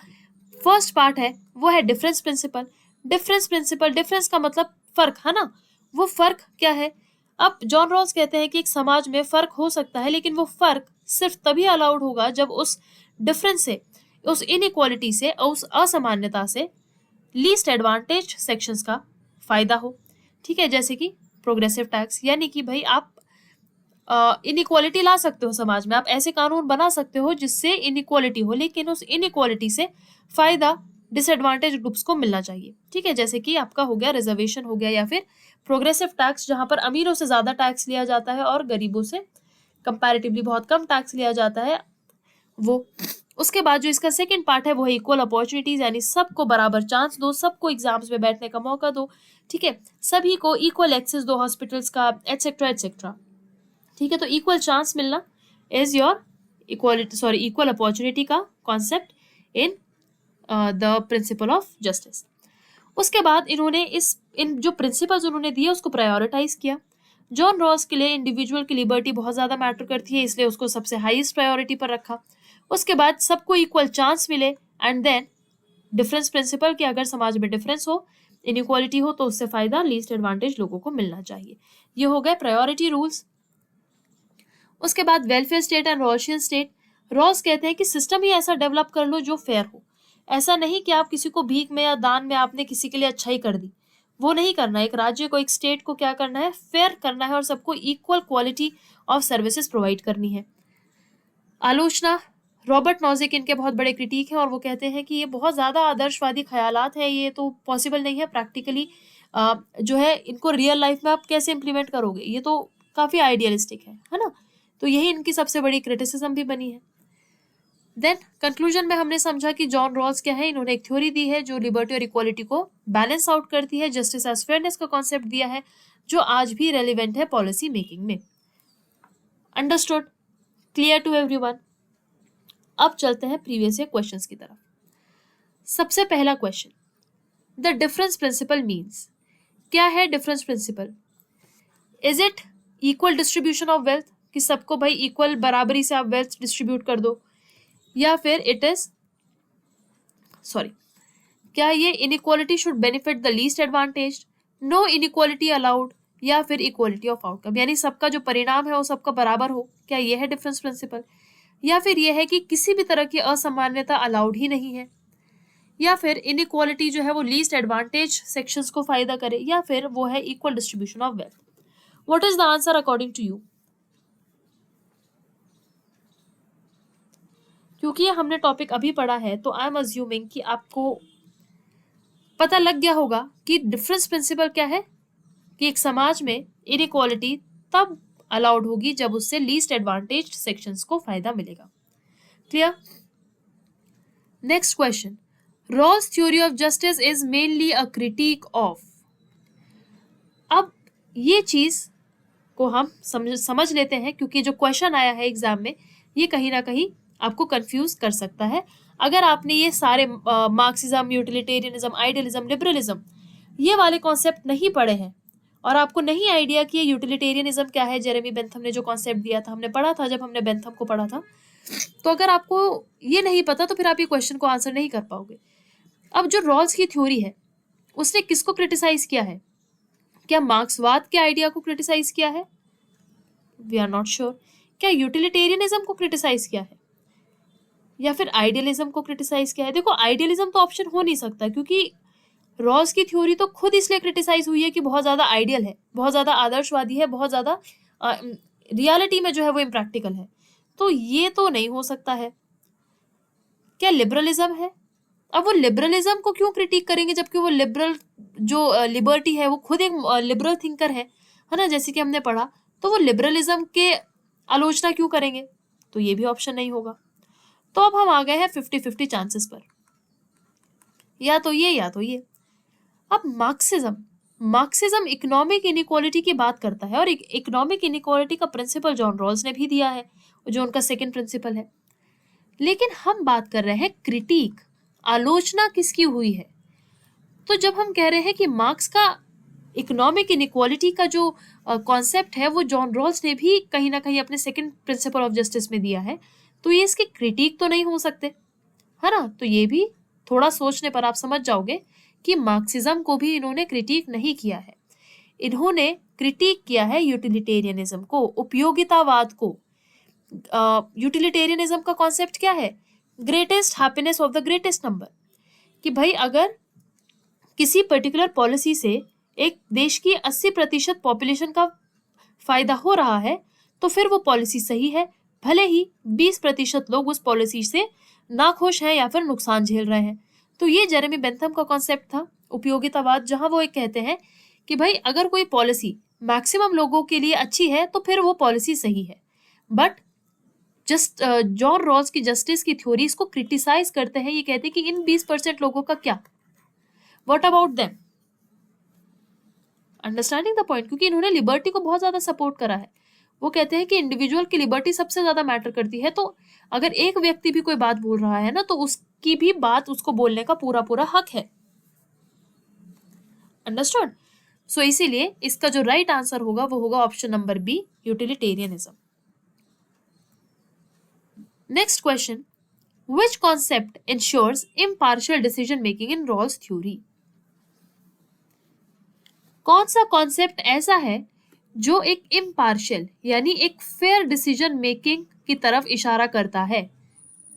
फर्स्ट पार्ट है वो है डिफरेंस प्रिंसिपल। डिफरेंस का मतलब फर्क है ना। वो फर्क क्या है? अब जॉन रॉल्स कहते हैं कि एक समाज में फर्क हो सकता है, लेकिन वो फर्क सिर्फ तभी अलाउड होगा जब उस डिफरेंस से, उस इनइक्वालिटी से, उस असामान्यता से लीस्ट एडवांटेज सेक्शंस का फायदा हो। ठीक है, जैसे कि प्रोग्रेसिव टैक्स, यानी कि भाई आप इनइक्वालिटी ला सकते हो समाज में, आप ऐसे कानून बना सकते हो जिससे इनइक्वालिटी हो, लेकिन उस इनइक्वालिटी से फायदा डिसएडवांटेज ग्रुप्स को मिलना चाहिए। ठीक है, जैसे कि आपका हो गया रिजर्वेशन हो गया, या फिर प्रोग्रेसिव टैक्स जहां पर अमीरों से ज्यादा टैक्स लिया जाता है और गरीबों से कंपैरेटिवली बहुत कम टैक्स लिया जाता है वो। उसके बाद जो इसका सेकंड पार्ट है वो है इक्वल अपॉर्चुनिटीज, यानी सबको बराबर चांस दो, सबको एग्जाम्स में बैठने का मौका दो। ठीक है, सभी को इक्वल एक्सेस दो हॉस्पिटल्स का, एटसेट्रा एटसेट्रा। ठीक है, तो इक्वल चांस मिलना इज योर इक्वल अपॉर्चुनिटी का concept in the principal of justice. उसके बाद इन्होंने इन जो प्रिंसिपल्स उन्होंने दिए उसको प्रायोरिटाइज किया। जॉन रॉल्स के लिए इंडिविजुअल की लिबर्टी बहुत ज्यादा मैटर करती है, इसलिए उसको सबसे हाईएस्ट प्रायोरिटी पर रखा। उसके बाद सबको इक्वल चांस मिले, एंड देन डिफरेंस प्रिंसिपल कि अगर समाज में डिफरेंस हो, इनइक्वालिटी हो, तो उससे फायदा लीस्ट एडवांटेज लोगों को मिलना चाहिए। ये हो गए प्रायोरिटी रूल्स। उसके बाद welfare state and Rawlsian state. Rawls कहते हैं कि सिस्टम ही ऐसा डेवलप कर लो जो फेयर हो। ऐसा नहीं कि आप किसी को भीख में या दान में आपने किसी के लिए अच्छाई कर दी, वो नहीं करना। एक राज्य को, एक स्टेट को क्या करना है, फेयर करना है और सबको equal quality of services provide करनी है। आलोचना, रॉबर्ट नॉजिक इनके बहुत बड़े क्रिटिक हैं और वो कहते हैं कि ये बहुत ज़्यादा आदर्शवादी ख्यालात हैं, ये तो पॉसिबल नहीं है प्रैक्टिकली। जो है इनको रियल लाइफ में आप कैसे इम्प्लीमेंट करोगे, ये तो काफ़ी आइडियलिस्टिक है ना। तो यही इनकी सबसे बड़ी क्रिटिसिज्म भी बनी है। देन कंक्लूजन में हमने समझा कि जॉन रॉल्स क्या है, इन्होंने एक थ्योरी दी है जो लिबर्टी और इक्वालिटी को बैलेंस आउट करती है। जस्टिस एज फेयरनेस का कॉन्सेप्ट दिया है जो आज भी रेलिवेंट है पॉलिसी मेकिंग में। अंडरस्टूड? Clear to everyone? अब चलते हैं प्रीवियस ईयर क्वेश्चंस की तरफ। सबसे पहला question, the difference principle means. क्या है difference principal? Is it equal distribution of wealth, कि सबको भाई इक्वल बराबरी से आप वेल्थ डिस्ट्रीब्यूट कर दो, या फिर इट इज क्या ये inequality should benefit the least advantage, no inequality allowed, या फिर इक्वालिटी ऑफ आउटकम, यानी सबका जो परिणाम है वो सबका बराबर हो, क्या ये है डिफरेंस प्रिंसिपल? या फिर यह है कि किसी भी तरह की असामान्यता अलाउड ही नहीं है, या फिर इनइक्वालिटी जो है वो लीस्ट एडवांटेज सेक्शंस को फायदा करे, या फिर वो है equal distribution of wealth. What is the answer according to you? क्योंकि ये हमने टॉपिक अभी पढ़ा है तो आई एम अज्यूमिंग कि आपको पता लग गया होगा कि डिफरेंस प्रिंसिपल क्या है, कि एक समाज में इनइक्वालिटी तब अलाउड होगी जब उससे लीस्ट एडवांटेज्ड सेक्शंस को फायदा मिलेगा। क्लियर? Next question, Rawls theory of justice is mainly a critique of. अब ये चीज को हम समझ लेते हैं, क्योंकि जो क्वेश्चन आया है एग्जाम में ये कहीं ना कहीं आपको कंफ्यूज कर सकता है। अगर आपने ये सारे मार्क्सिज्म, यूटिलिटेरियनिज्म, आइडियलिज्म, लिबरलिज्म ये वाले कॉन्सेप्ट नहीं पढ़े हैं और आपको नहीं आइडिया कि ये यूटिलिटेरियनिज्म क्या है, जेरेमी बेंथम ने जो कॉन्सेप्ट दिया था, हमने पढ़ा था जब हमने बेंथम को पढ़ा था, तो अगर आपको ये नहीं पता तो फिर आप ये क्वेश्चन को आंसर नहीं कर पाओगे। अब जो रॉल्स की थ्योरी है उसने किसको क्रिटिसाइज किया है? क्या मार्क्सवाद के आइडिया को क्रिटिसाइज किया है? We are not sure. क्या यूटिलिटेरियनिज्म को क्रिटिसाइज किया है या फिर आइडियलिज्म को क्रिटिसाइज किया है? देखो, आइडियलिज्म तो ऑप्शन हो नहीं सकता, क्योंकि रॉल्स की थ्योरी तो खुद इसलिए क्रिटिसाइज हुई है कि बहुत ज्यादा आइडियल है, बहुत ज्यादा आदर्शवादी है, बहुत ज्यादा रियलिटी में जो है वो इम्प्रैक्टिकल है, तो ये तो नहीं हो सकता है। क्या लिबरलिज्म है? अब वो लिबरलिज्म को क्यों क्रिटिक करेंगे जबकि वो लिबरल जो लिबर्टी है वो खुद एक लिबरल थिंकर है ना, जैसे कि हमने पढ़ा, तो वो लिबरलिज्म के आलोचना क्यों करेंगे? तो ये भी ऑप्शन नहीं होगा। तो अब हम आ गए हैं 50-50 चांसेस पर, या तो ये या तो ये। अब मार्क्सिज्म इकोनॉमिक इनइक्वालिटी की बात करता है और इकोनॉमिक इनइक्वालिटी का प्रिंसिपल जॉन रॉल्स ने भी दिया है, जो उनका सेकंड प्रिंसिपल है। लेकिन हम बात कर रहे हैं क्रिटिक, आलोचना किसकी हुई है? तो जब हम कह रहे हैं कि मार्क्स का इकोनॉमिक इनइक्वालिटी का जो कॉन्सेप्ट है वो जॉन रॉल्स ने भी कहीं ना कहीं अपने सेकंड प्रिंसिपल ऑफ जस्टिस में दिया है, तो ये इसके क्रिटिक तो नहीं हो सकते, है ना? तो ये भी थोड़ा सोचने पर आप समझ जाओगे कि मार्क्सिज्म को भी इन्होंने क्रिटिक नहीं किया है। इन्होंने क्रिटिक किया है यूटिलिटेरियनिज्म को, उपयोगितावाद को। यूटिलिटेरियनिज्म का कॉन्सेप्ट क्या है? Greatest happiness of the greatest number, कि भाई अगर किसी पर्टिकुलर पॉलिसी से एक देश की 80% पॉपुलेशन का फायदा हो रहा है तो फिर वो पॉलिसी सही है, भले ही 20% लोग उस पॉलिसी से नाखुश हैं या फिर नुकसान झेल रहे हैं। तो ये जेरेमी बेंथम का कॉन्सेप्ट था उपयोगितावाद, जहां वो एक कहते हैं कि भाई अगर कोई पॉलिसी मैक्सिमम लोगों के लिए अच्छी है तो फिर वो पॉलिसी सही है। बट जॉन रॉल्स की जस्टिस की थ्योरी इसको क्रिटिसाइज करते हैं, ये कहते हैं कि इन 20% लोगों का क्या, what about them? Understanding the point, क्योंकि इन्होंने लिबर्टी को बहुत ज्यादा सपोर्ट करा है। वो कहते हैं कि इंडिविजुअल की लिबर्टी सबसे ज्यादा मैटर करती है, तो अगर एक व्यक्ति भी कोई बात बोल रहा है ना तो उसकी भी बात उसको बोलने का पूरा पूरा हक है। अंडरस्टूड? सो इसीलिए इसका जो राइट आंसर होगा वो होगा option number B, utilitarianism. Next question, which concept ensures impartial decision making in Rawls theory? कौन सा कॉन्सेप्ट ऐसा है जो एक इम्पार्शियल यानी एक फेयर डिसीजन मेकिंग की तरफ इशारा करता है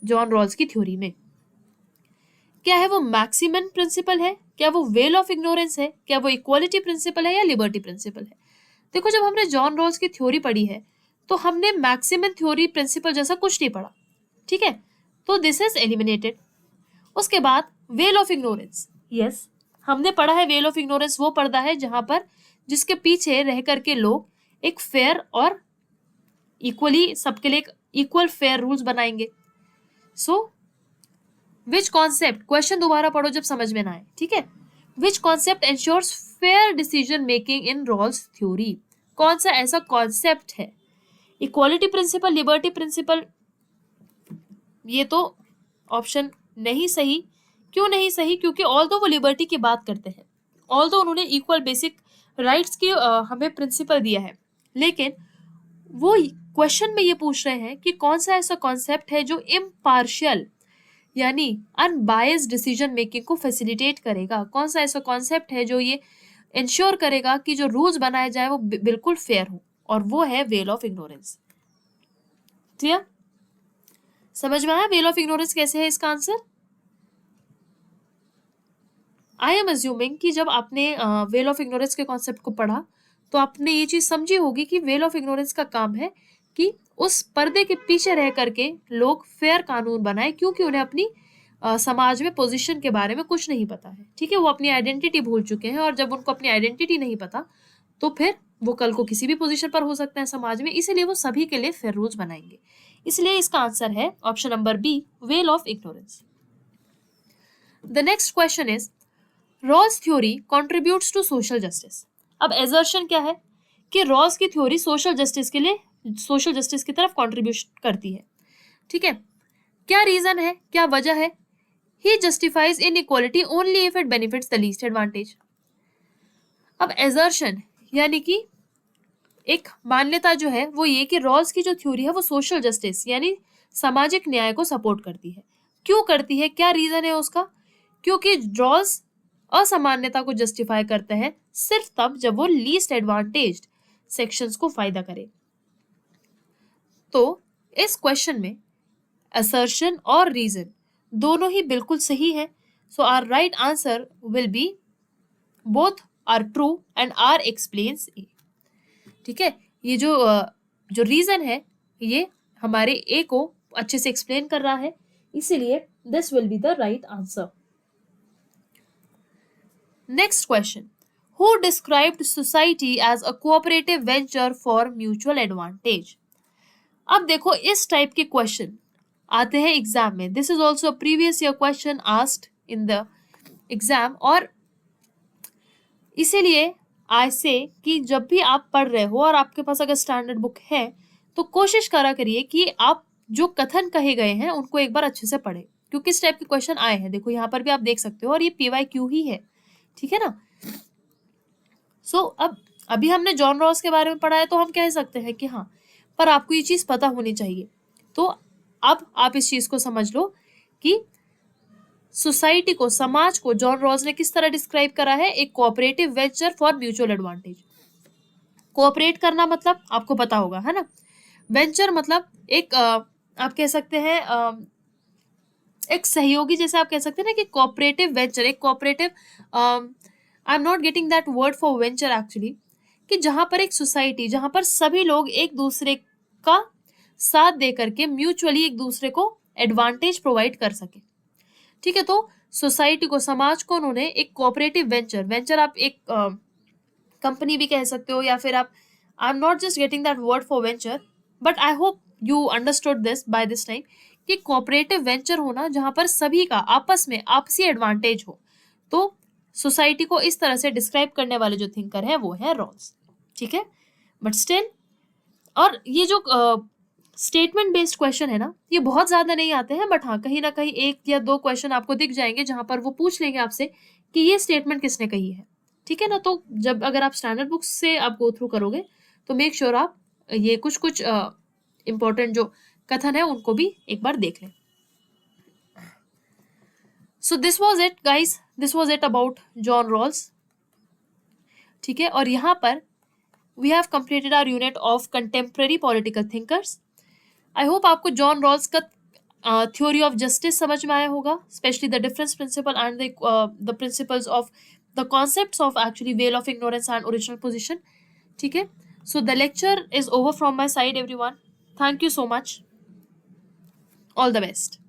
जॉन रॉल्स की थ्योरी में? क्या है वो मैक्सिमम प्रिंसिपल है, क्या वो वेल ऑफ इग्नोरेंस है, क्या वो इक्वालिटी प्रिंसिपल है या लिबर्टी प्रिंसिपल है? देखो, जब हमने जॉन रॉल्स की थ्योरी पढ़ी है तो हमने मैक्सिमम थ्योरी प्रिंसिपल जैसा कुछ नहीं पढ़ा, ठीक है? तो दिस इज एलिमिनेटेड। उसके बाद वेल ऑफ इग्नोरेंस, यस हमने पढ़ा है। वेल ऑफ इग्नोरेंस वो पर्दा है जहां पर जिसके पीछे रह करके लोग एक फेयर और इक्वली सबके लिए इक्वल फेयर रूल्स बनाएंगे। सो विच कॉन्सेप्ट, क्वेश्चन दोबारा पढ़ो जब समझ में ना आए, ठीक है? Which concept ensures fair decision making in Rawls theory? कौन सा ऐसा कॉन्सेप्ट है? Equality principle, liberty principle? ये तो ऑप्शन नहीं सही। क्यों नहीं सही? क्योंकि ऑल्दो वो लिबर्टी की बात करते हैं, ऑल्दो उन्होंने इक्वल बेसिक राइट्स की हमें प्रिंसिपल दिया है, लेकिन वो क्वेश्चन में ये पूछ रहे हैं कि कौन सा ऐसा कॉन्सेप्ट है जो इम्पार्शियल यानी अनबायस्ड डिसीजन मेकिंग को फैसिलिटेट करेगा? कौन सा ऐसा कॉन्सेप्ट है जो ये इंश्योर करेगा कि जो रूल्स बनाए जाए वो बिल्कुल फेयर हो? और वो है वेल ऑफ इग्नोरेंस। क्लियर? समझ में आया वेल ऑफ इग्नोरेंस कैसे है इसका आंसर? आई एम अज्यूमिंग कि जब आपने वेल ऑफ इग्नोरेंस के कॉन्सेप्ट को पढ़ा तो आपने ये चीज समझी होगी कि वेल ऑफ इग्नोरेंस का काम है कि उस पर्दे के पीछे रह करके लोग फेयर कानून बनाए, क्योंकि उन्हें अपनी समाज में पोजीशन के बारे में कुछ नहीं पता है। ठीक है, वो अपनी आइडेंटिटी भूल चुके हैं, और जब उनको अपनी आइडेंटिटी नहीं पता तो फिर वो कल को किसी भी पोजीशन पर हो सकते हैं समाज में, इसीलिए वो सभी के लिए फेयर रूल्स बनाएंगे। इसलिए इसका आंसर है option number B, veil of ignorance. The next question is Rawls theory contributes to social justice. अब एजर्शन क्या है कि रॉल्स की थ्योरी सोशल जस्टिस के लिए, सोशल जस्टिस की तरफ कॉन्ट्रीब्यूट करती है। ठीक है, क्या रीजन है, क्या वजह है? He justifies inequality only if it benefits the least advantage. अब एजर्शन यानी कि एक मान्यता जो है वो ये कि रॉल्स की जो थ्योरी है वो सोशल जस्टिस यानी सामाजिक न्याय को सपोर्ट करती है। क्यों करती है, क्या रीजन है उसका? क्योंकि रॉल्स असमानता को जस्टिफाई करते हैं सिर्फ तब जब वो लीस्ट एडवांटेज्ड सेक्शंस को फायदा करे। तो इस क्वेश्चन में असर्शन और रीजन दोनों ही बिल्कुल सही है। So our right answer will be both R true and R explains A. ठीक है, ये जो रीजन है ये हमारे ए को अच्छे से एक्सप्लेन कर रहा है, इसीलिए this will be the right answer. Next question, who described society as a cooperative venture for mutual advantage. अब देखो इस टाइप के क्वेश्चन आते हैं एग्जाम में। This is also a previous year question asked in the exam, और इसीलिए आई से कि जब भी आप पढ़ रहे हो और आपके पास अगर स्टैंडर्ड बुक है तो कोशिश करा करिए कि आप जो कथन कहे गए हैं उनको एक बार अच्छे से पढ़े, क्योंकि इस टाइप के क्वेश्चन आए हैं। देखो यहाँ पर भी आप देख सकते हो, और ये PYQ ही है। ठीक है ना। सो अब अभी हमने जॉन रॉस के बारे में पढ़ा है तो हम कह सकते हैं कि हाँ, पर आपको ये चीज पता होनी चाहिए। तो अब आप इस चीज को समझ लो कि सोसाइटी को, समाज को जॉन रॉस ने किस तरह डिस्क्राइब करा है, एक cooperative venture for mutual advantage. Cooperate करना मतलब आपको पता होगा, है ना। वेंचर मतलब एक आप कह सकते हैं एक सहयोगी, जैसे आप कह सकते हैं ना कि कोऑपरेटिव वेंचर, एक cooperative, I am not getting that word for venture actually, कि जहां पर एक सोसाइटी, जहां पर सभी लोग एक दूसरे का साथ दे करके म्यूचुअली एक दूसरे को एडवांटेज प्रोवाइड कर सके। ठीक है, तो सोसाइटी को, समाज को उन्होंने एक कोऑपरेटिव वेंचर, वेंचर आप एक कंपनी भी कह सकते हो, या फिर आप, I am not just getting that word for venture, but I hope you understood this by this time, कि कोऑपरेटिव वेंचर होना जहां पर सभी का आपस में आपसी एडवांटेज हो। तो सोसाइटी को इस तरह से डिस्क्राइब करने वाले जो थिंकर है वो है रॉल्स। ठीक है, बट स्टिल, और ये जो स्टेटमेंट बेस्ड क्वेश्चन है ना, ये बहुत ज्यादा नहीं आते हैं, बट हाँ कहीं ना कहीं एक या दो क्वेश्चन आपको दिख जाएंगे जहां पर वो पूछ लेंगे आपसे कि ये स्टेटमेंट किसने कही है। ठीक है ना, तो जब अगर आप स्टैंडर्ड बुक्स से आप गो थ्रू करोगे तो मेक श्योर आप ये कुछ कुछ इंपॉर्टेंट जो कथन है उनको भी एक बार देख लें। So this was it guys, this was it about John Rawls. ठीक है, और यहाँ पर we have completed our unit of contemporary political thinkers. I hope आपको जॉन रॉल्स का थ्योरी ऑफ जस्टिस समझ में आया होगा, specially the difference principle and the principles of the concepts of actually veil of ignorance and original position. ठीक है, so the lecture is over from my side everyone. Thank you so much, all the best.